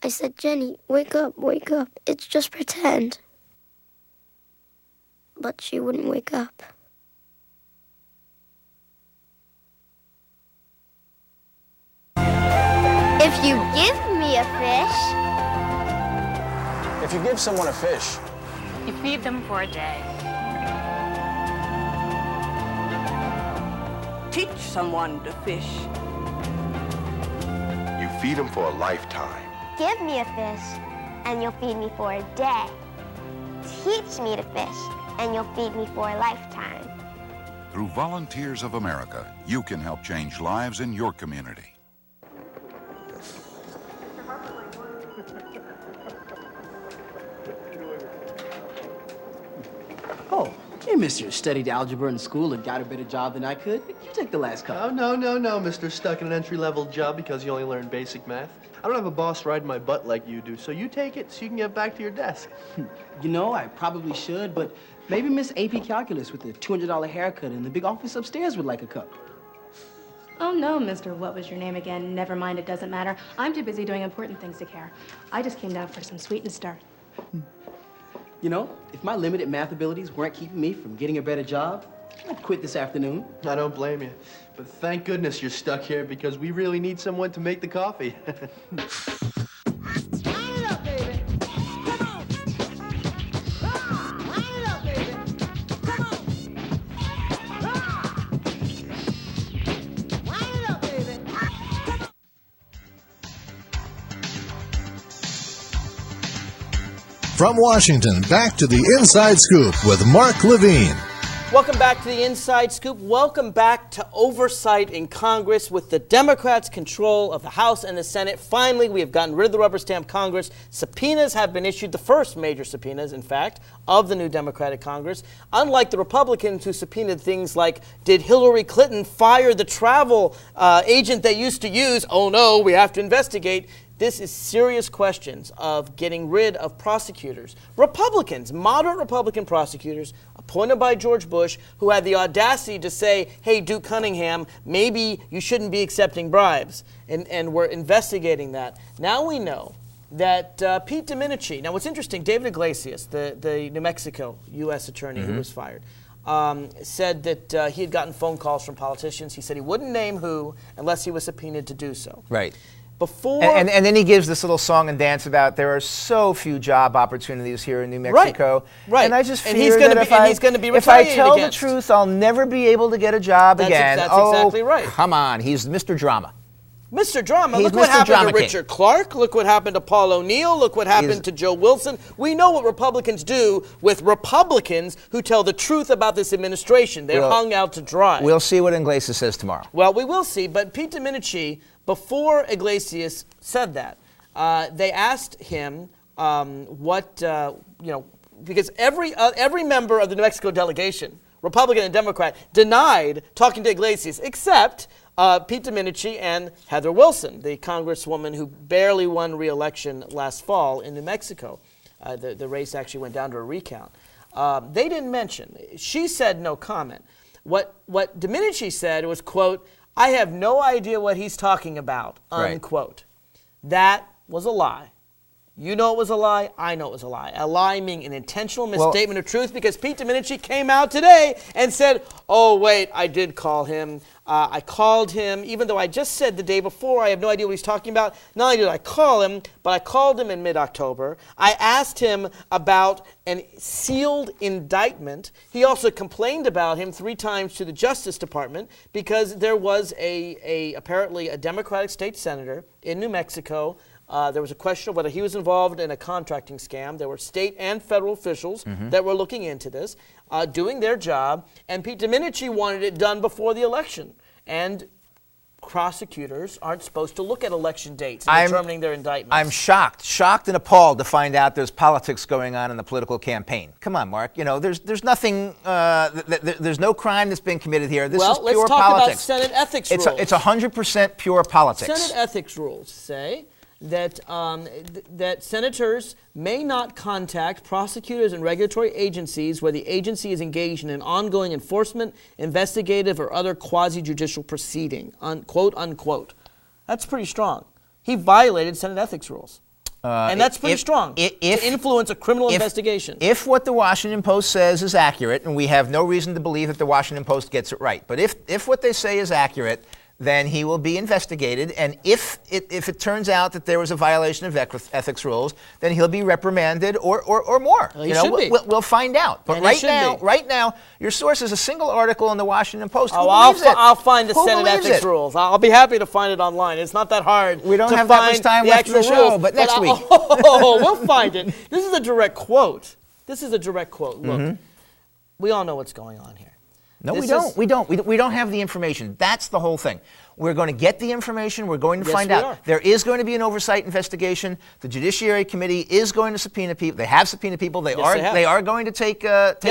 [SPEAKER 11] I said, Jenny, wake up, wake up. It's just pretend. But she wouldn't wake up. If you give me a fish...
[SPEAKER 12] If you give someone a fish...
[SPEAKER 13] You feed them for a day.
[SPEAKER 14] Teach someone to fish.
[SPEAKER 15] You feed them for a lifetime.
[SPEAKER 11] Give me a fish, and you'll feed me for a day. Teach me to fish, and you'll feed me for a lifetime.
[SPEAKER 16] Through Volunteers of America, you can help change lives in your community.
[SPEAKER 17] Oh, hey, mister, studied algebra in school and got a better job than I could. You take the last couple.
[SPEAKER 18] No, Mr. Stuck in an entry-level job because you only learned basic math.
[SPEAKER 12] I don't have a boss riding my butt like you do, so you take it so you can get back to your desk.
[SPEAKER 17] You know, I probably should, but maybe Miss AP Calculus with the $200 haircut in the big office upstairs would like a cup.
[SPEAKER 18] Oh, no, Mr. What was your name again? Never mind, it doesn't matter. I'm too busy doing important things to care. I just came down for some sweet and start.
[SPEAKER 17] You know, if my limited math abilities weren't keeping me from getting a better job, I'd quit this afternoon.
[SPEAKER 12] I don't blame you. But thank goodness you're stuck here because we really need someone to make the coffee.
[SPEAKER 1] From Washington, back to the Inside Scoop with Mark Levine.
[SPEAKER 2] Welcome back to the Inside Scoop. Welcome back to oversight in Congress. With the Democrats' control of the House and the Senate, finally we have gotten rid of the rubber stamp Congress. Subpoenas have been issued, the first major subpoenas, in fact, of the new Democratic Congress. Unlike the Republicans who subpoenaed things like, did Hillary Clinton fire the travel agent they used to use? Oh no, we have to investigate. This is serious questions of getting rid of prosecutors. Republicans, moderate Republican prosecutors, appointed by George Bush, who had the audacity to say, hey, Duke Cunningham, maybe you shouldn't be accepting bribes. And we're investigating that. Now we know that Pete Domenici, now what's interesting, David Iglesias, the New Mexico U.S. attorney who was fired, said that he had gotten phone calls from politicians. He said he wouldn't name who unless he was subpoenaed to do so.
[SPEAKER 3] Right.
[SPEAKER 2] Before
[SPEAKER 3] and then he gives this little song and dance about there are so few job opportunities here in New Mexico.
[SPEAKER 2] Right.
[SPEAKER 3] And I just fear
[SPEAKER 2] he's
[SPEAKER 3] that if I tell
[SPEAKER 2] against.
[SPEAKER 3] the truth, I'll never be able to get a job again.
[SPEAKER 2] That's exactly right.
[SPEAKER 3] Come on, he's Mr. Drama.
[SPEAKER 2] Mr. Drama.
[SPEAKER 3] He's
[SPEAKER 2] Look what
[SPEAKER 3] Mr.
[SPEAKER 2] happened
[SPEAKER 3] Drama
[SPEAKER 2] to Richard Clark. Look what happened to Paul O'Neill. Look what happened to Joe Wilson. We know what Republicans do with Republicans who tell the truth about this administration. They're hung out to dry.
[SPEAKER 3] We'll see what Iglesias says tomorrow.
[SPEAKER 2] Well, we will see. But Pete Domenici, before Iglesias said that, they asked him because every member of the New Mexico delegation, Republican and Democrat, denied talking to Iglesias, except Pete Domenici and Heather Wilson, the congresswoman who barely won re-election last fall in New Mexico. The race actually went down to a recount. They didn't mention. She said no comment. What Domenici said was, quote, I have no idea what he's talking about, unquote. Right. That was a lie. You know it was a lie. I know it was a lie. A lie meaning an intentional misstatement of truth, because Pete Domenici came out today and said, oh, wait, I did call him. I called him, even though I just said the day before I have no idea what he's talking about. Not only did I call him, but I called him in mid-October. I asked him about a sealed indictment. He also complained about him 3 times to the Justice Department because there was apparently a Democratic state senator in New Mexico. There was a question of whether he was involved in a contracting scam. There were state and federal officials that were looking into this, doing their job, and Pete Domenici wanted it done before the election. And prosecutors aren't supposed to look at election dates in determining their indictments.
[SPEAKER 3] I'm shocked and appalled to find out there's politics going on in the political campaign. Come on, Mark. You know, there's nothing, there's no crime that's been committed here. This is pure
[SPEAKER 2] let's talk
[SPEAKER 3] politics.
[SPEAKER 2] about Senate ethics rules.
[SPEAKER 3] It's 100% pure politics.
[SPEAKER 2] Senate ethics rules say that that senators may not contact prosecutors and regulatory agencies where the agency is engaged in an ongoing enforcement, investigative, or other quasi-judicial proceeding, quote, unquote. That's pretty strong. He violated Senate ethics rules. And that's pretty strong to influence a criminal investigation.
[SPEAKER 3] If what the Washington Post says is accurate, and we have no reason to believe that the Washington Post gets it right, but if what they say is accurate, then he will be investigated, and if it turns out that there was a violation of ethics rules, then he'll be reprimanded or more.
[SPEAKER 2] Well,
[SPEAKER 3] we'll find out. But right now, your source is a single article in the Washington Post.
[SPEAKER 2] I'll find the Senate ethics rules. I'll be happy to find it online. It's not that hard.
[SPEAKER 3] We don't have that much time left in the show, but next week.
[SPEAKER 2] We'll find it. This is a direct quote. Look, we all know what's going on here.
[SPEAKER 3] No, we don't. We don't have the information. That's the whole thing. We're going to get the information. We're going to
[SPEAKER 2] Yes,
[SPEAKER 3] find
[SPEAKER 2] we
[SPEAKER 3] out.
[SPEAKER 2] are.
[SPEAKER 3] There is going to be an oversight investigation. The Judiciary Committee is going to subpoena people. They have subpoenaed people. They are going to take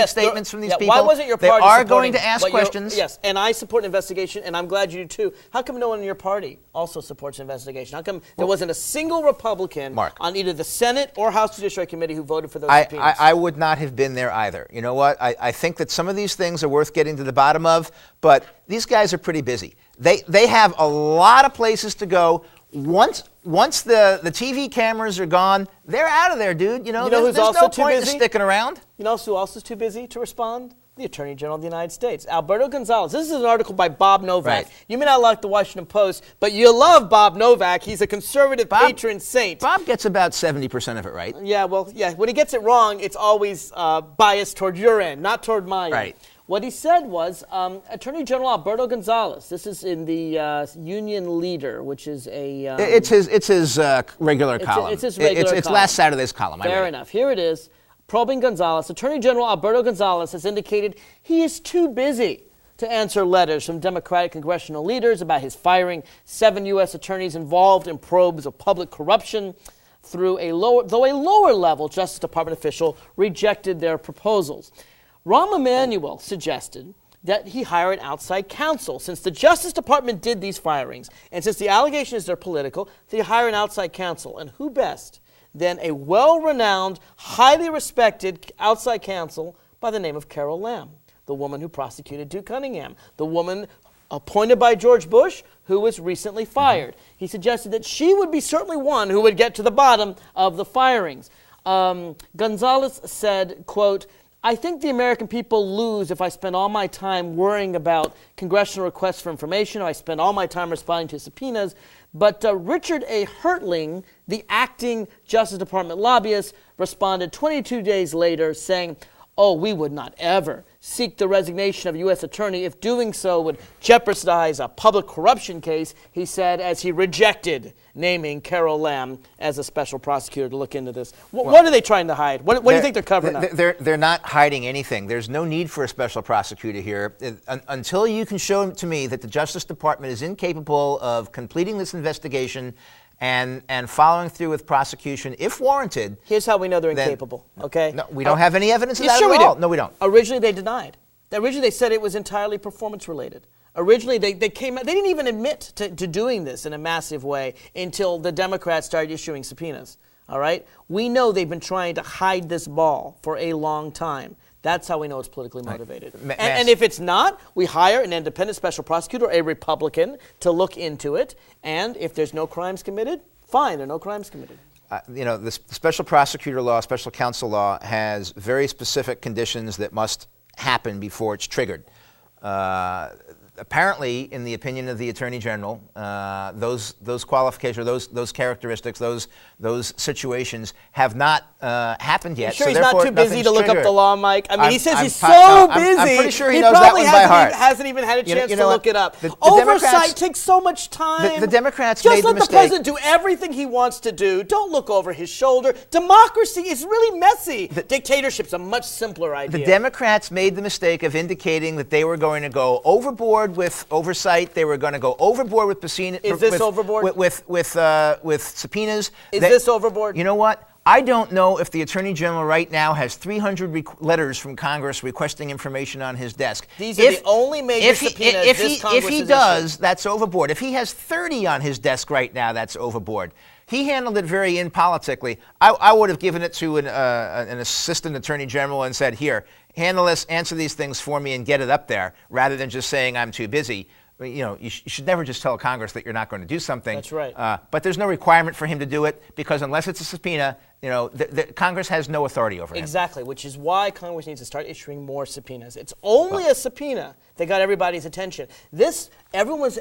[SPEAKER 3] statements from these people.
[SPEAKER 2] Why wasn't your
[SPEAKER 3] they
[SPEAKER 2] party
[SPEAKER 3] are
[SPEAKER 2] supporting
[SPEAKER 3] going to ask
[SPEAKER 2] what you're-
[SPEAKER 3] questions.
[SPEAKER 2] Yes, and I support an investigation, and I'm glad you do too. How come no one in your party also supports an investigation? How come there wasn't a single Republican on either the Senate or House Judiciary Committee who voted for those subpoenas?
[SPEAKER 3] I would not have been there either. You know what? I think that some of these things are worth getting to the bottom of, but these guys are pretty busy. They have a lot of places to go. Once the TV cameras are gone, they're out of there, dude. There's
[SPEAKER 2] also
[SPEAKER 3] no
[SPEAKER 2] too
[SPEAKER 3] point in
[SPEAKER 2] busy?
[SPEAKER 3] sticking around.
[SPEAKER 2] You know who else is too busy to respond? The Attorney General of the United States, Alberto Gonzales. This is an article by Bob Novak.
[SPEAKER 3] Right.
[SPEAKER 2] You may not like the Washington Post, but you love Bob Novak. He's a conservative patron saint.
[SPEAKER 3] Bob gets about 70% of it right.
[SPEAKER 2] Yeah, well, yeah. When he gets it wrong, it's always biased toward your end, not toward mine.
[SPEAKER 3] Right.
[SPEAKER 2] What he said was, Attorney General Alberto Gonzales. This is in the Union Leader, which is a.
[SPEAKER 3] It's his regular column.
[SPEAKER 2] It's his regular
[SPEAKER 3] It's
[SPEAKER 2] column.
[SPEAKER 3] last Saturday's column.
[SPEAKER 2] Fair enough. Here it is. Probing Gonzales, Attorney General Alberto Gonzales has indicated he is too busy to answer letters from Democratic congressional leaders about his firing 7 U.S. attorneys involved in probes of public corruption, though a lower level Justice Department official rejected their proposals. Rahm Emanuel suggested that he hire an outside counsel. Since the Justice Department did these firings, and since the allegation is they're political, they hire an outside counsel. And who best than a well-renowned, highly respected outside counsel by the name of Carol Lam, the woman who prosecuted Duke Cunningham, the woman appointed by George Bush who was recently fired. He suggested that she would be certainly one who would get to the bottom of the firings. Gonzales said, quote, I think the American people lose if I spend all my time worrying about congressional requests for information, or I spend all my time responding to subpoenas. But Richard A. Hertling, the acting Justice Department lobbyist, responded 22 days later saying, oh, we would not ever seek the resignation of a U.S. attorney if doing so would jeopardize a public corruption case, he said, as he rejected naming Carol Lam as a special prosecutor to look into this. What are they trying to hide? What do you think they're covering up?
[SPEAKER 3] They're not hiding anything. There's no need for a special prosecutor here. Until you can show to me that the Justice Department is incapable of completing this investigation and following through with prosecution, if warranted.
[SPEAKER 2] Here's how we know they're incapable, okay?
[SPEAKER 3] No, we don't have any evidence of that
[SPEAKER 2] sure
[SPEAKER 3] at
[SPEAKER 2] we
[SPEAKER 3] all.
[SPEAKER 2] do.
[SPEAKER 3] No, we don't.
[SPEAKER 2] Originally, they denied. Originally, they said it was entirely performance-related. Originally, they came out, they didn't even admit to doing this in a massive way until the Democrats started issuing subpoenas, all right? We know they've been trying to hide this ball for a long time. That's how we know it's politically motivated. And if it's not, we hire an independent special prosecutor, a Republican, to look into it. And if there's no crimes committed, fine, there are no crimes committed.
[SPEAKER 3] The special prosecutor law, special counsel law, has very specific conditions that must happen before it's triggered. Apparently, in the opinion of the Attorney General, those qualifications, or those characteristics, those situations have not happened yet.
[SPEAKER 2] You sure
[SPEAKER 3] so
[SPEAKER 2] he's not too busy to look up the law, Mike? I mean, he says he's so busy.
[SPEAKER 3] I'm pretty sure he
[SPEAKER 2] he
[SPEAKER 3] knows
[SPEAKER 2] probably
[SPEAKER 3] that one by heart.
[SPEAKER 2] Hasn't even had a chance to look it up.
[SPEAKER 3] The
[SPEAKER 2] Oversight takes so much time.
[SPEAKER 3] The Democrats
[SPEAKER 2] just
[SPEAKER 3] made
[SPEAKER 2] let
[SPEAKER 3] the mistake.
[SPEAKER 2] President do everything he wants to do. Don't look over his shoulder. Democracy is really messy. Dictatorship's a much simpler idea.
[SPEAKER 3] The Democrats made the mistake of indicating that they were going to go overboard with oversight. They were going to go overboard with subpoenas.
[SPEAKER 2] Is this overboard?
[SPEAKER 3] With subpoenas.
[SPEAKER 2] Is this overboard?
[SPEAKER 3] You know what? I don't know if the Attorney General right now has 300 letters from Congress requesting information on his desk.
[SPEAKER 2] These are the only major subpoenas this Congress
[SPEAKER 3] If he
[SPEAKER 2] has
[SPEAKER 3] does,
[SPEAKER 2] issued.
[SPEAKER 3] that's overboard. If he has 30 on his desk right now, that's overboard. He handled it very impolitically. I would have given it to an assistant attorney general and said, here, handle this, answer these things for me and get it up there, rather than just saying I'm too busy. You should never just tell Congress that you're not going to do something.
[SPEAKER 2] That's right.
[SPEAKER 3] But there's no requirement for him to do it, because unless it's a subpoena, Congress has no authority over him.
[SPEAKER 2] Exactly, which is why Congress needs to start issuing more subpoenas. It's only a subpoena that got everybody's attention. Everyone's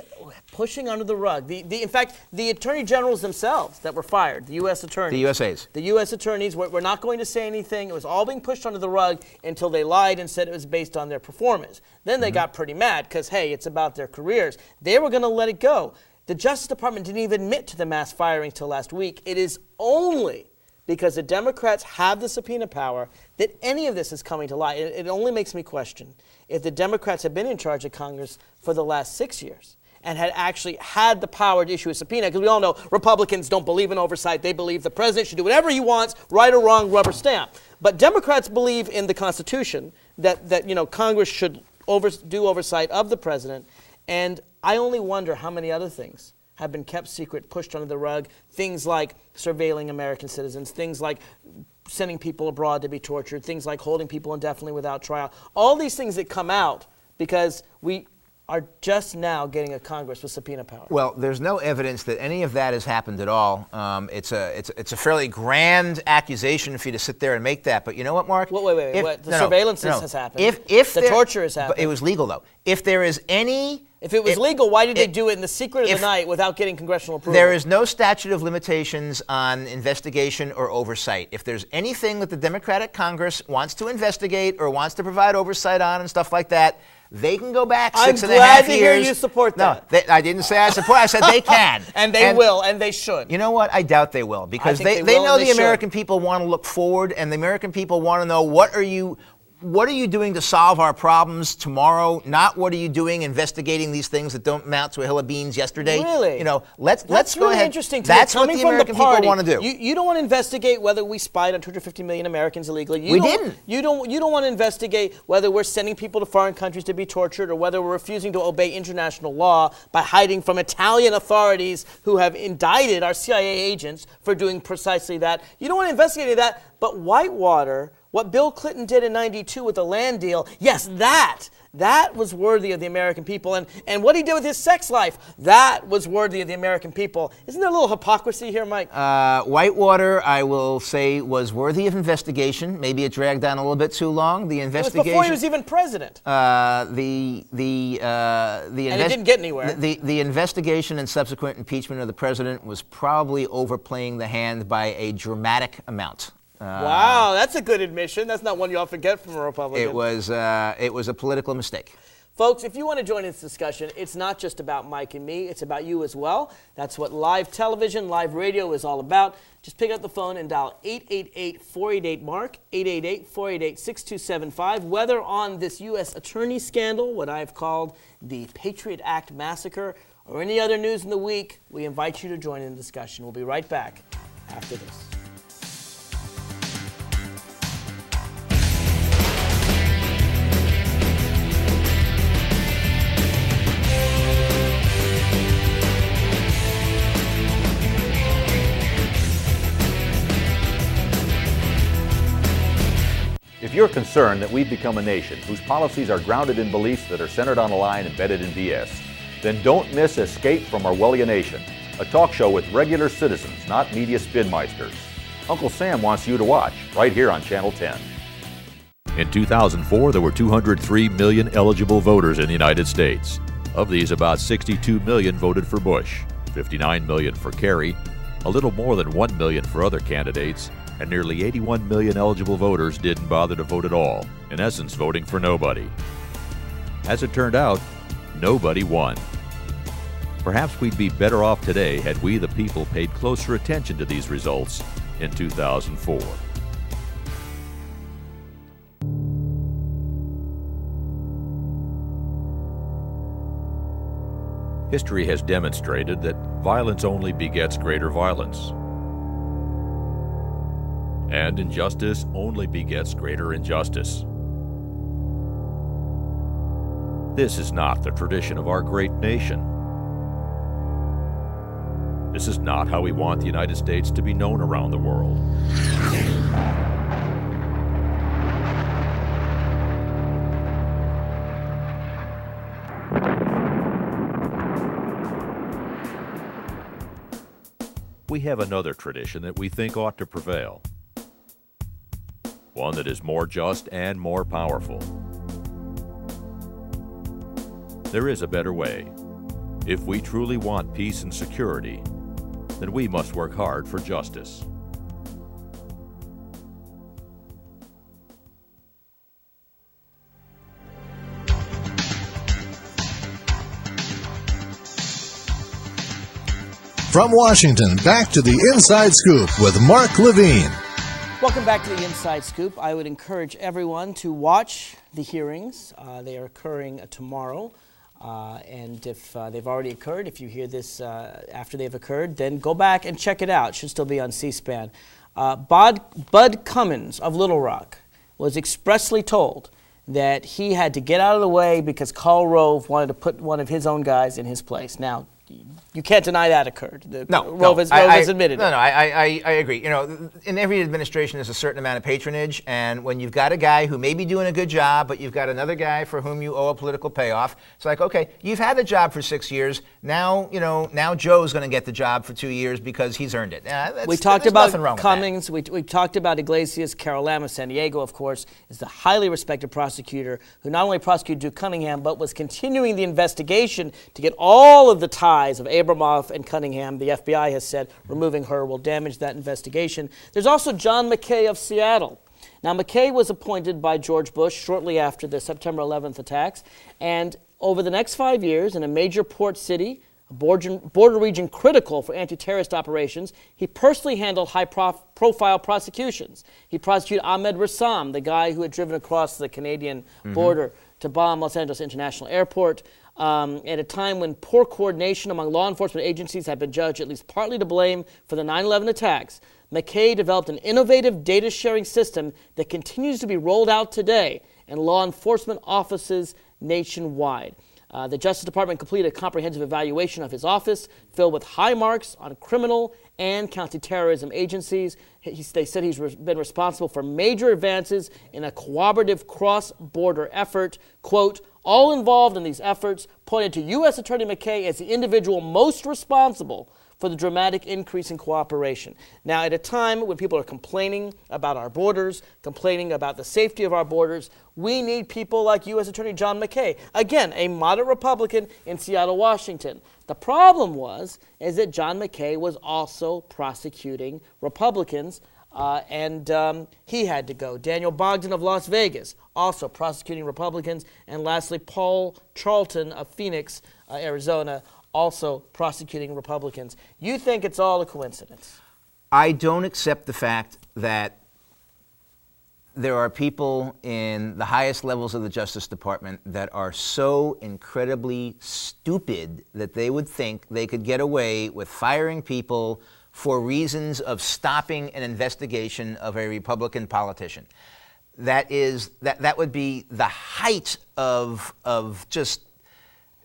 [SPEAKER 2] pushing under the rug. In fact, the attorney generals themselves that were fired, the U.S. attorneys.
[SPEAKER 3] The USAs.
[SPEAKER 2] The U.S. attorneys were not going to say anything. It was all being pushed under the rug until they lied and said it was based on their performance. Then they got pretty mad because, hey, it's about their careers. They were going to let it go. The Justice Department didn't even admit to the mass firings till last week. It is only because the Democrats have the subpoena power that any of this is coming to light. It only makes me question if the Democrats have been in charge of Congress for the last 6 years and had actually had the power to issue a subpoena, because we all know Republicans don't believe in oversight. They believe the president should do whatever he wants, right or wrong, rubber stamp. But Democrats believe in the Constitution that Congress should do oversight of the president, and I only wonder how many other things have been kept secret, pushed under the rug, things like surveilling American citizens, things like sending people abroad to be tortured, things like holding people indefinitely without trial. All these things that come out because we are just now getting a Congress with subpoena power.
[SPEAKER 3] Well, there's no evidence that any of that has happened at all. It's a fairly grand accusation for you to sit there and make that. But you know what, Mark?
[SPEAKER 2] Wait. The surveillance has happened.
[SPEAKER 3] If
[SPEAKER 2] the torture has happened.
[SPEAKER 3] It was legal, though. If there is any...
[SPEAKER 2] If it was legal, why did they do it in the secret of the night without getting congressional approval?
[SPEAKER 3] There is no statute of limitations on investigation or oversight. If there's anything that the Democratic Congress wants to investigate or wants to provide oversight on and stuff like that, they can go back 6.5 years.
[SPEAKER 2] I'm glad to hear you support that.
[SPEAKER 3] No, I didn't say I support. I said they can.
[SPEAKER 2] And they will, and they should.
[SPEAKER 3] You know what? I doubt they will, because they know the American people want to look forward, and the American people want to know what are you doing to solve our problems tomorrow, not what are you doing investigating these things that don't amount to a hill of beans yesterday.
[SPEAKER 2] Really?
[SPEAKER 3] Let's
[SPEAKER 2] really
[SPEAKER 3] go ahead.
[SPEAKER 2] Interesting to
[SPEAKER 3] That's
[SPEAKER 2] me.
[SPEAKER 3] what the American people want to do.
[SPEAKER 2] You don't want to investigate whether we spied on 250 million Americans illegally.
[SPEAKER 3] We didn't.
[SPEAKER 2] You don't want to investigate whether we're sending people to foreign countries to be tortured, or whether we're refusing to obey international law by hiding from Italian authorities who have indicted our CIA agents for doing precisely that. You don't want to investigate that, but Whitewater, what Bill Clinton did in '92 with the land deal, yes, that was worthy of the American people. And what he did with his sex life, that was worthy of the American people. Isn't there a little hypocrisy here, Mike?
[SPEAKER 3] Whitewater, I will say, was worthy of investigation. Maybe it dragged on a little bit too long. The investigation.
[SPEAKER 2] It was before he was even president.
[SPEAKER 3] And it
[SPEAKER 2] didn't get anywhere.
[SPEAKER 3] The investigation and subsequent impeachment of the president was probably overplaying the hand by a dramatic amount.
[SPEAKER 2] Wow, that's a good admission. That's not one you often get from a Republican.
[SPEAKER 3] It was a political mistake.
[SPEAKER 2] Folks, if you want to join this discussion, it's not just about Mike and me. It's about you as well. That's what live television, live radio is all about. Just pick up the phone and dial 888-488-MARK, 888-488-6275. Whether on this U.S. attorney scandal, what I've called the Patriot Act massacre, or any other news in the week, we invite you to join in the discussion. We'll be right back after this.
[SPEAKER 19] If you're concerned that we've become a nation whose policies are grounded in beliefs that are centered on a lie and embedded in BS, then don't miss Escape from Orwellia Nation, a talk show with regular citizens, not media spinmeisters. Uncle Sam wants you to watch, right here on Channel 10.
[SPEAKER 20] In 2004, there were 203 million eligible voters in the United States. Of these, about 62 million voted for Bush, 59 million for Kerry, a little more than 1 million for other candidates, and nearly 81 million eligible voters didn't bother to vote at all, in essence voting for nobody. As it turned out, nobody won. Perhaps we'd be better off today had we, the people, paid closer attention to these results in 2004. History has demonstrated that violence only begets greater violence. And injustice only begets greater injustice. This is not the tradition of our great nation. This is not how we want the United States to be known around the world. We have another tradition that we think ought to prevail. One that is more just and more powerful. There is a better way. If we truly want peace and security, then we must work hard for justice.
[SPEAKER 1] From Washington, back to the Inside Scoop with Mark Levine.
[SPEAKER 2] Welcome back to the Inside Scoop. I would encourage everyone to watch the hearings. They are occurring tomorrow. And if they've already occurred, if you hear this after they've occurred, then go back and check it out. It should still be on C-SPAN. Bud Cummins of Little Rock was expressly told that he had to get out of the way because Karl Rove wanted to put one of his own guys in his place. Now, you can't deny that occurred. Rove has admitted it.
[SPEAKER 3] I agree. You know, in every administration there's a certain amount of patronage, and when you've got a guy who may be doing a good job, but you've got another guy for whom you owe a political payoff, it's like, okay, you've had the job for 6 years. Now, now Joe's going to get the job for 2 years because he's earned it.
[SPEAKER 2] We talked about Cummings. We talked about Iglesias. Carol Lam of San Diego, of course, is the highly respected prosecutor who not only prosecuted Duke Cunningham, but was continuing the investigation to get all of the ties of Abramoff and Cunningham. The FBI has said removing her will damage that investigation. There's also John McKay of Seattle. Now, McKay was appointed by George Bush shortly after the September 11th attacks, and over the next 5 years, in a major port city, a border region critical for anti-terrorist operations, he personally handled high-profile prosecutions. He prosecuted Ahmed Rassam, the guy who had driven across the Canadian border to bomb Los Angeles International Airport, at a time when poor coordination among law enforcement agencies had been judged at least partly to blame for the 9/11 attacks. McKay developed an innovative data-sharing system that continues to be rolled out today in law enforcement offices nationwide. The Justice Department completed a comprehensive evaluation of his office, filled with high marks on criminal and counterterrorism agencies. They said he's been responsible for major advances in a cooperative cross-border effort. Quote, all involved in these efforts pointed to U.S. Attorney McKay as the individual most responsible for the dramatic increase in cooperation. Now, at a time when people are complaining about our borders, complaining about the safety of our borders, we need people like U.S. Attorney John McKay. Again, a moderate Republican in Seattle, Washington. The problem is that John McKay was also prosecuting Republicans, and he had to go. Daniel Bogdan of Las Vegas, also prosecuting Republicans. And lastly, Paul Charlton of Phoenix, Arizona, also prosecuting Republicans. You think it's all a coincidence?
[SPEAKER 3] I don't accept the fact that there are people in the highest levels of the Justice Department that are so incredibly stupid that they would think they could get away with firing people for reasons of stopping an investigation of a Republican politician. That would be the height of just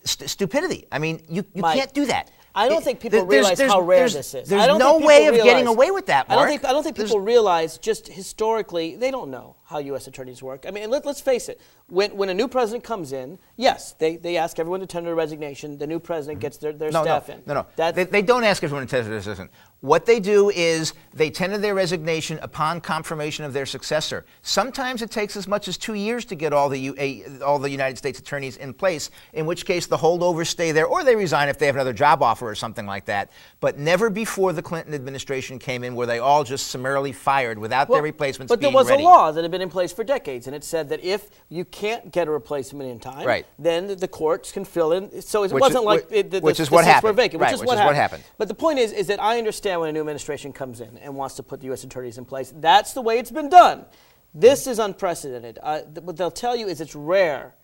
[SPEAKER 3] stupidity. I mean, you can't do that.
[SPEAKER 2] I don't think people realize how rare this is.
[SPEAKER 3] There's no way of getting away with that, Mark.
[SPEAKER 2] I don't think people realize, just historically, they don't know how U.S. attorneys work. I mean, let's face it. When a new president comes in, yes, they ask everyone to tender a resignation. The new president gets their staff in.
[SPEAKER 3] No. They don't ask everyone to tender their resignation. What they do is they tender their resignation upon confirmation of their successor. Sometimes it takes as much as 2 years to get all the United States attorneys in place, in which case the holdovers stay there, or they resign if they have another job offer or something like that. But never before the Clinton administration came in were they all just summarily fired without their replacements being ready.
[SPEAKER 2] But there was a law that had been in place for decades, and it said that if you can't get a replacement in time, then the courts can fill in. So it wasn't like the seats were vacant, which is what happened. But the point is that I understand when a new administration comes in and wants to put the U.S. attorneys in place. That's the way it's been done. This is unprecedented. What they'll tell you is it's rare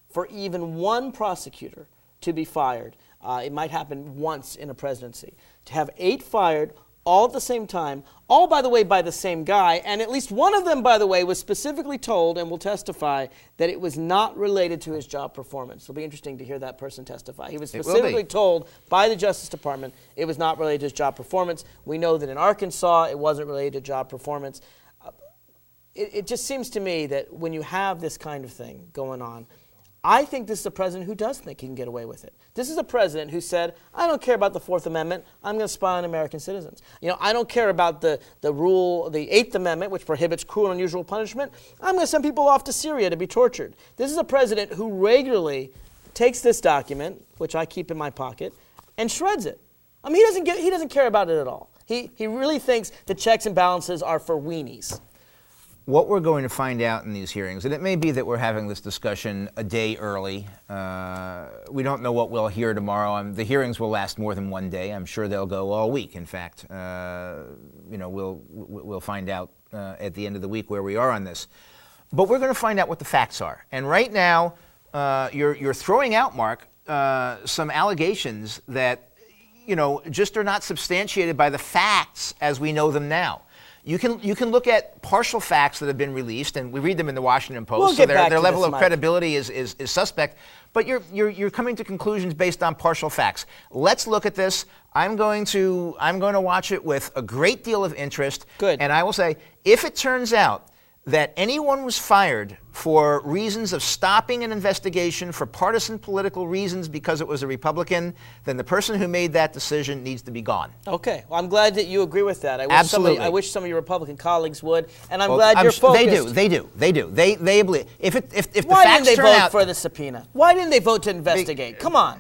[SPEAKER 2] for even one prosecutor to be fired. It might happen once in a presidency. To have 8 fired all at the same time, all, by the way, by the same guy, and at least one of them, by the way, was specifically told and will testify that it was not related to his job performance. It'll be interesting to hear that person testify. He was specifically told by the Justice Department it was not related to his job performance. We know that in Arkansas it wasn't related to job performance. It just seems to me that when you have this kind of thing going on, I think this is a president who does think he can get away with it. This is a president who said, I don't care about the Fourth Amendment. I'm going to spy on American citizens. I don't care about the rule, the Eighth Amendment, which prohibits cruel and unusual punishment. I'm going to send people off to Syria to be tortured. This is a president who regularly takes this document, which I keep in my pocket, and shreds it. I mean, he doesn't care about it at all. He really thinks the checks and balances are for weenies.
[SPEAKER 3] What we're going to find out in these hearings, and it may be that we're having this discussion a day early. We don't know what we'll hear tomorrow. The hearings will last more than one day. I'm sure they'll go all week. In fact, we'll find out at the end of the week where we are on this. But we're going to find out what the facts are. And right now, you're throwing out, Mark, some allegations that, just are not substantiated by the facts as we know them now. You can look at partial facts that have been released, and we read them in the Washington Post. So their level of credibility is suspect. But you're coming to conclusions based on partial facts. Let's look at this. I'm going to watch it with a great deal of interest.
[SPEAKER 2] Good.
[SPEAKER 3] And I will say, if it turns out that anyone was fired for reasons of stopping an investigation for partisan political reasons because it was a Republican, then the person who made that decision needs to be gone.
[SPEAKER 2] Okay. Well, I'm glad that you agree with that.
[SPEAKER 3] Absolutely.
[SPEAKER 2] I wish some of your Republican colleagues would, and I'm glad you're focused.
[SPEAKER 3] They do. They believe. If the
[SPEAKER 2] Why
[SPEAKER 3] facts
[SPEAKER 2] didn't they
[SPEAKER 3] turn
[SPEAKER 2] vote
[SPEAKER 3] out,
[SPEAKER 2] for the subpoena? Why didn't they vote to investigate? Come on.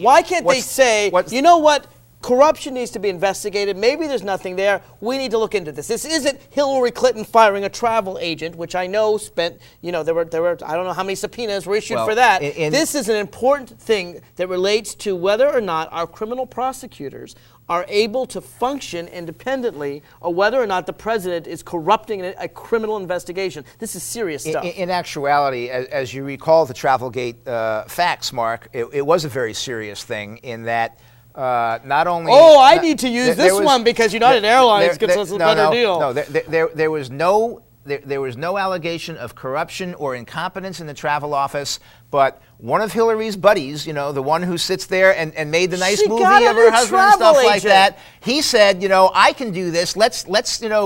[SPEAKER 2] Why can't they say, you know what? Corruption needs to be investigated. Maybe there's nothing there. We need to look into this. This isn't Hillary Clinton firing a travel agent, which I know spent, there were I don't know how many subpoenas were issued for that. This is an important thing that relates to whether or not our criminal prosecutors are able to function independently, or whether or not the president is corrupting a criminal investigation. This is serious stuff.
[SPEAKER 3] In actuality, as you recall the Travelgate facts, Mark, it was a very serious thing in that not only...
[SPEAKER 2] Oh, I need to use this one because United Airlines gets us a better deal.
[SPEAKER 3] No, there was no allegation of corruption or incompetence in the travel office, but one of Hillary's buddies, the one who sits there and made the nice movie of her husband and stuff like that, he said, I can do this. Let's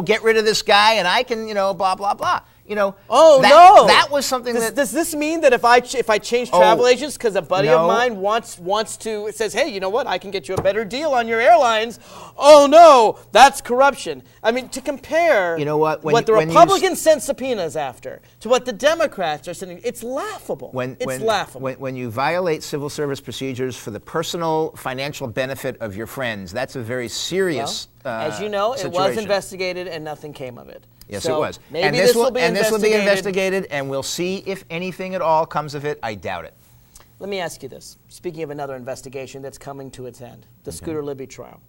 [SPEAKER 3] get rid of this guy, and I can, blah, blah, blah.
[SPEAKER 2] No!
[SPEAKER 3] That was something
[SPEAKER 2] Does this mean that if I change travel agents because a buddy of mine says, hey, you know what, I can get you a better deal on your airlines? Oh no, that's corruption. I mean, to compare what the Republicans sent subpoenas after to what the Democrats are sending, it's laughable. It's laughable.
[SPEAKER 3] When you violate civil service procedures for the personal financial benefit of your friends, that's a very serious
[SPEAKER 2] as you know,
[SPEAKER 3] situation.
[SPEAKER 2] It was investigated and nothing came of it.
[SPEAKER 3] Yes,
[SPEAKER 2] so
[SPEAKER 3] it was.
[SPEAKER 2] Maybe this will be
[SPEAKER 3] investigated, and we'll see if anything at all comes of it. I doubt it.
[SPEAKER 2] Let me ask you this. Speaking of another investigation that's coming to its end, the Scooter Libby trial.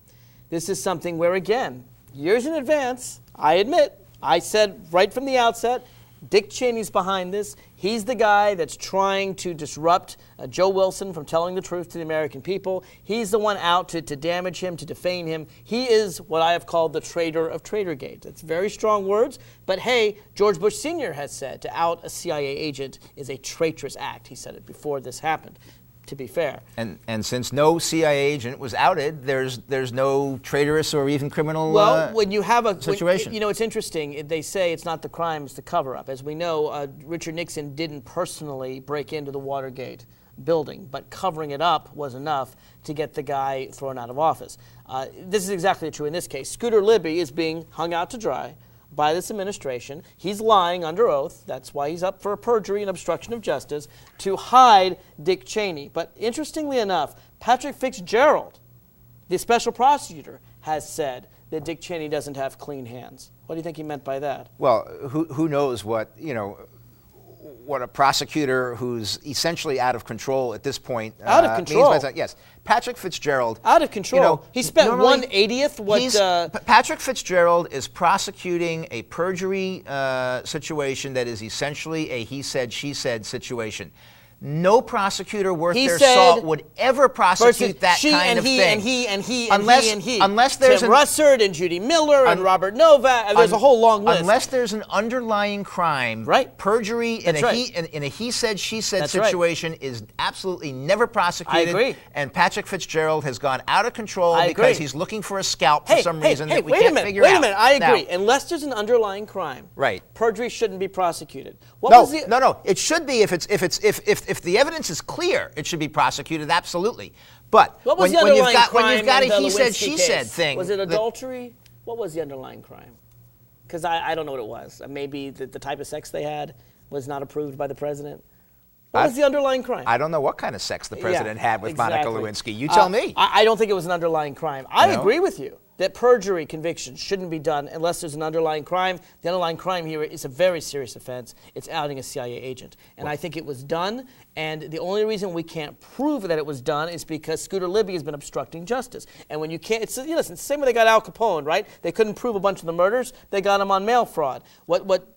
[SPEAKER 2] This is something where, again, years in advance, I admit, I said right from the outset, Dick Cheney's behind this. He's the guy that's trying to disrupt Joe Wilson from telling the truth to the American people. He's the one out to damage him, to defame him. He is what I have called the traitor of Traitorgate. That's very strong words, but hey, George Bush Sr. has said to out a CIA agent is a traitorous act. He said it before this happened, to be fair.
[SPEAKER 3] And since no CIA agent was outed, there's no traitorous or even criminal
[SPEAKER 2] when you have a
[SPEAKER 3] situation.
[SPEAKER 2] It's interesting. They say it's not the crime, it's the cover-up. As we know, Richard Nixon didn't personally break into the Watergate building, but covering it up was enough to get the guy thrown out of office. This is exactly true in this case. Scooter Libby is being hung out to dry by this administration. He's lying under oath. That's why he's up for perjury and obstruction of justice to hide Dick Cheney. But interestingly enough, Patrick Fitzgerald, the special prosecutor, has said that Dick Cheney doesn't have clean hands. What do you think he meant by that?
[SPEAKER 3] Well, who knows what a prosecutor who's essentially out of control at this point
[SPEAKER 2] out of control
[SPEAKER 3] means by that. Yes, Patrick Fitzgerald
[SPEAKER 2] out of control. He spent 1/80th what
[SPEAKER 3] Patrick Fitzgerald is prosecuting a perjury situation that is essentially a he said she said situation. No prosecutor worth their salt would ever prosecute that kind of thing. Unless there's
[SPEAKER 2] Tim Russert and Judy Miller and Robert Novak, and there's a whole long list.
[SPEAKER 3] Unless there's an underlying crime,
[SPEAKER 2] right?
[SPEAKER 3] Perjury in a he said she said situation is absolutely never prosecuted.
[SPEAKER 2] I agree.
[SPEAKER 3] And Patrick Fitzgerald has gone out of control because he's looking for a scalp for some reason that we can't figure out.
[SPEAKER 2] Wait a minute, I agree. Unless there's an underlying crime,
[SPEAKER 3] right?
[SPEAKER 2] Perjury shouldn't be prosecuted.
[SPEAKER 3] No. It should be if the evidence is clear, it should be prosecuted, absolutely. But when you've got a he said, she said thing.
[SPEAKER 2] Was it adultery? What was the underlying crime? Because I don't know what it was. Maybe the type of sex they had was not approved by the president. What was the underlying crime?
[SPEAKER 3] I don't know what kind of sex the president had with Monica Lewinsky. You tell me.
[SPEAKER 2] I don't think it was an underlying crime. I agree with you. that perjury convictions shouldn't be done unless there's an underlying crime. The underlying crime here is a very serious offense. It's outing a CIA agent. And I think it was done, and the only reason we can't prove that it was done is because Scooter Libby has been obstructing justice. And when you can't, it's the same way they got Al Capone, right? They couldn't prove a bunch of the murders. They got him on mail fraud.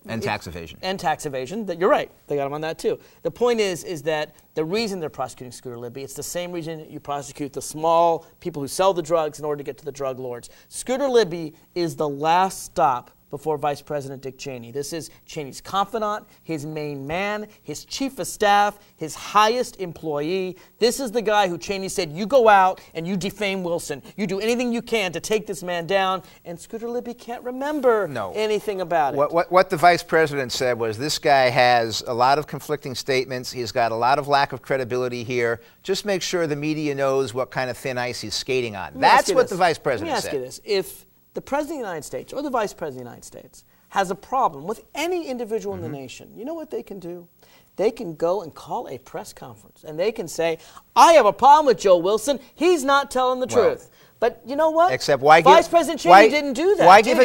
[SPEAKER 3] And tax evasion.
[SPEAKER 2] And tax evasion. You're right. They got him on that too. The point is that the reason they're prosecuting Scooter Libby, it's the same reason you prosecute the small people who sell the drugs in order to get to the drug lords. Scooter Libby is the last stop before Vice President Dick Cheney. This is Cheney's confidant, his main man, his chief of staff, his highest employee. This is the guy who Cheney said, you go out and you defame Wilson. You do anything you can to take this man down. And Scooter Libby can't remember anything about it.
[SPEAKER 3] What the vice president said was, this guy has a lot of conflicting statements. He's got a lot of lack of credibility here. Just make sure the media knows what kind of thin ice he's skating on. That's what the vice president said.
[SPEAKER 2] Let me ask you this. If the President of the United States or the Vice President of the United States has a problem with any individual in the nation, you know what they can do? They can go and call a press conference, and they can say, I have a problem with Joe Wilson. He's not telling the truth. But you know what?
[SPEAKER 3] Except why
[SPEAKER 2] Vice President Cheney didn't do that.
[SPEAKER 3] Why give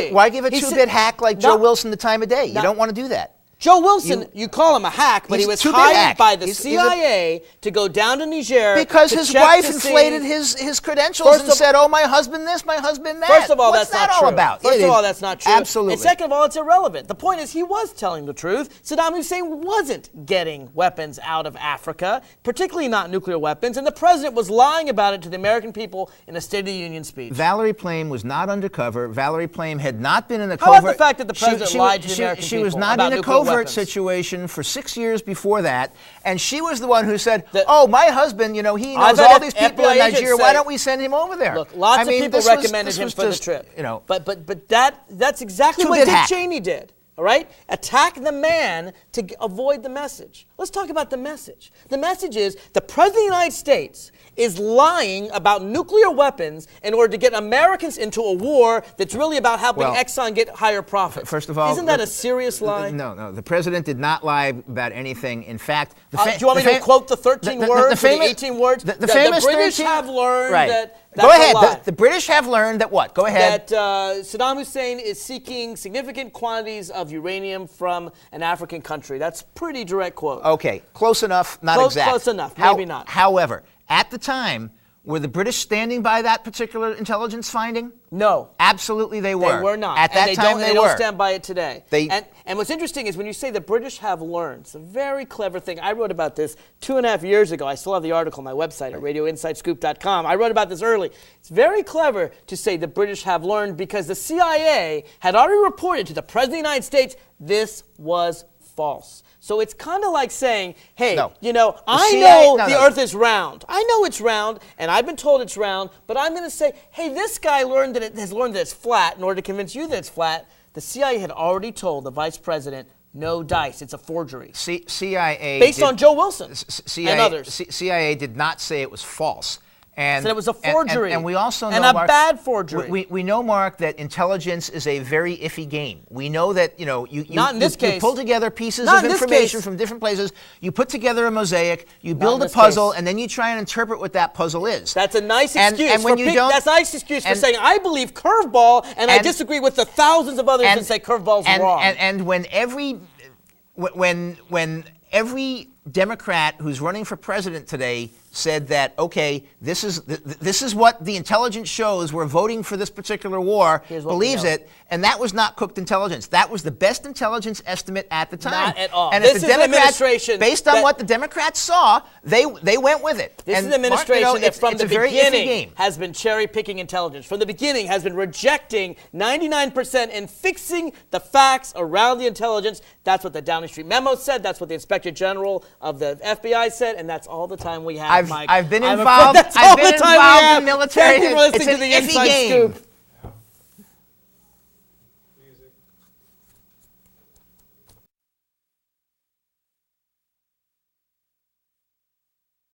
[SPEAKER 3] a two-bit hack like Joe Wilson the time of day? You don't want to do that.
[SPEAKER 2] Joe Wilson, you call him a hack, but he was hired by the CIA to go down to Niger
[SPEAKER 3] because his wife inflated his credentials and said, "Oh, my husband this, my husband that."
[SPEAKER 2] First of all,
[SPEAKER 3] What's
[SPEAKER 2] that's
[SPEAKER 3] that
[SPEAKER 2] not
[SPEAKER 3] all
[SPEAKER 2] true.
[SPEAKER 3] about?
[SPEAKER 2] First of all, that's not true.
[SPEAKER 3] Absolutely.
[SPEAKER 2] And second of all, it's irrelevant. The point is, he was telling the truth. Saddam Hussein wasn't getting weapons out of Africa, particularly not nuclear weapons, and the president was lying about it to the American people in a State of the Union speech.
[SPEAKER 3] Valerie Plame was not undercover. Valerie Plame had not been in a
[SPEAKER 2] How
[SPEAKER 3] covert.
[SPEAKER 2] about the fact that the president lied to the American people?
[SPEAKER 3] She was not in a covert situation for 6 years before that, and she was the one who said, "Oh, my husband, he knows all these people in Nigeria. Why don't we send him over there?"
[SPEAKER 2] Look, lots of people recommended him for the trip. But that's exactly what Dick Cheney did. All right? Attack the man to avoid the message. Let's talk about the message. The message is the President of the United States is lying about nuclear weapons in order to get Americans into a war that's really about helping Exxon get higher profit.
[SPEAKER 3] First of all,
[SPEAKER 2] isn't that a serious lie?
[SPEAKER 3] No. The president did not lie about anything. In fact,
[SPEAKER 2] do you want me to quote the 13 words, the 18 words?
[SPEAKER 3] The famous
[SPEAKER 2] British have learned that.
[SPEAKER 3] Go ahead. The British have learned that what? Go ahead.
[SPEAKER 2] That Saddam Hussein is seeking significant quantities of uranium from an African country. That's a pretty direct quote.
[SPEAKER 3] Okay, close enough, not exact.
[SPEAKER 2] Close enough, maybe not.
[SPEAKER 3] However, at the time, were the British standing by that particular intelligence finding?
[SPEAKER 2] No.
[SPEAKER 3] Absolutely they were.
[SPEAKER 2] They were not.
[SPEAKER 3] At that time
[SPEAKER 2] they
[SPEAKER 3] were.
[SPEAKER 2] don't stand by it today. And what's interesting is when you say the British have learned, it's a very clever thing. I wrote about this 2.5 years ago. I still have the article on my website at radioinsidescoop.com. I wrote about this early. It's very clever to say the British have learned because the CIA had already reported to the President of the United States this was false. So it's kind of like saying, hey, I know the Earth is round. I know it's round, and I've been told it's round, but I'm going to say, hey, this guy has learned that it's flat in order to convince you that it's flat. The CIA had already told the vice president, no dice, it's a forgery.
[SPEAKER 3] CIA
[SPEAKER 2] based on Joe Wilson and others.
[SPEAKER 3] CIA did not say it was false. And
[SPEAKER 2] said it was a forgery.
[SPEAKER 3] And we also know,
[SPEAKER 2] and a
[SPEAKER 3] Mark,
[SPEAKER 2] bad forgery.
[SPEAKER 3] We know, Mark, that intelligence is a very iffy game. We know that, you pull together pieces of information from different places, you put together a mosaic, you build a puzzle, and then you try and interpret what that puzzle is.
[SPEAKER 2] That's a nice excuse. That's a nice excuse for saying, I believe curveball, and I disagree with the thousands of others that say curveball's wrong.
[SPEAKER 3] And when every Democrat who's running for president today said that, okay, this is what the intelligence shows, we're voting for this particular war, believes it, and that was not cooked intelligence. That was the best intelligence estimate at the time.
[SPEAKER 2] Not at all.
[SPEAKER 3] And
[SPEAKER 2] this
[SPEAKER 3] if the
[SPEAKER 2] is an administration
[SPEAKER 3] based on what the Democrats saw, they went with it.
[SPEAKER 2] This is an administration that from the beginning has been cherry-picking intelligence. From the beginning has been rejecting 99% and fixing the facts around the intelligence. That's what the Downing Street memo said. That's what the Inspector General of the FBI said, and that's all the time we have.
[SPEAKER 3] I've been involved in military.
[SPEAKER 2] Thank you for listening to the Inside Scoop.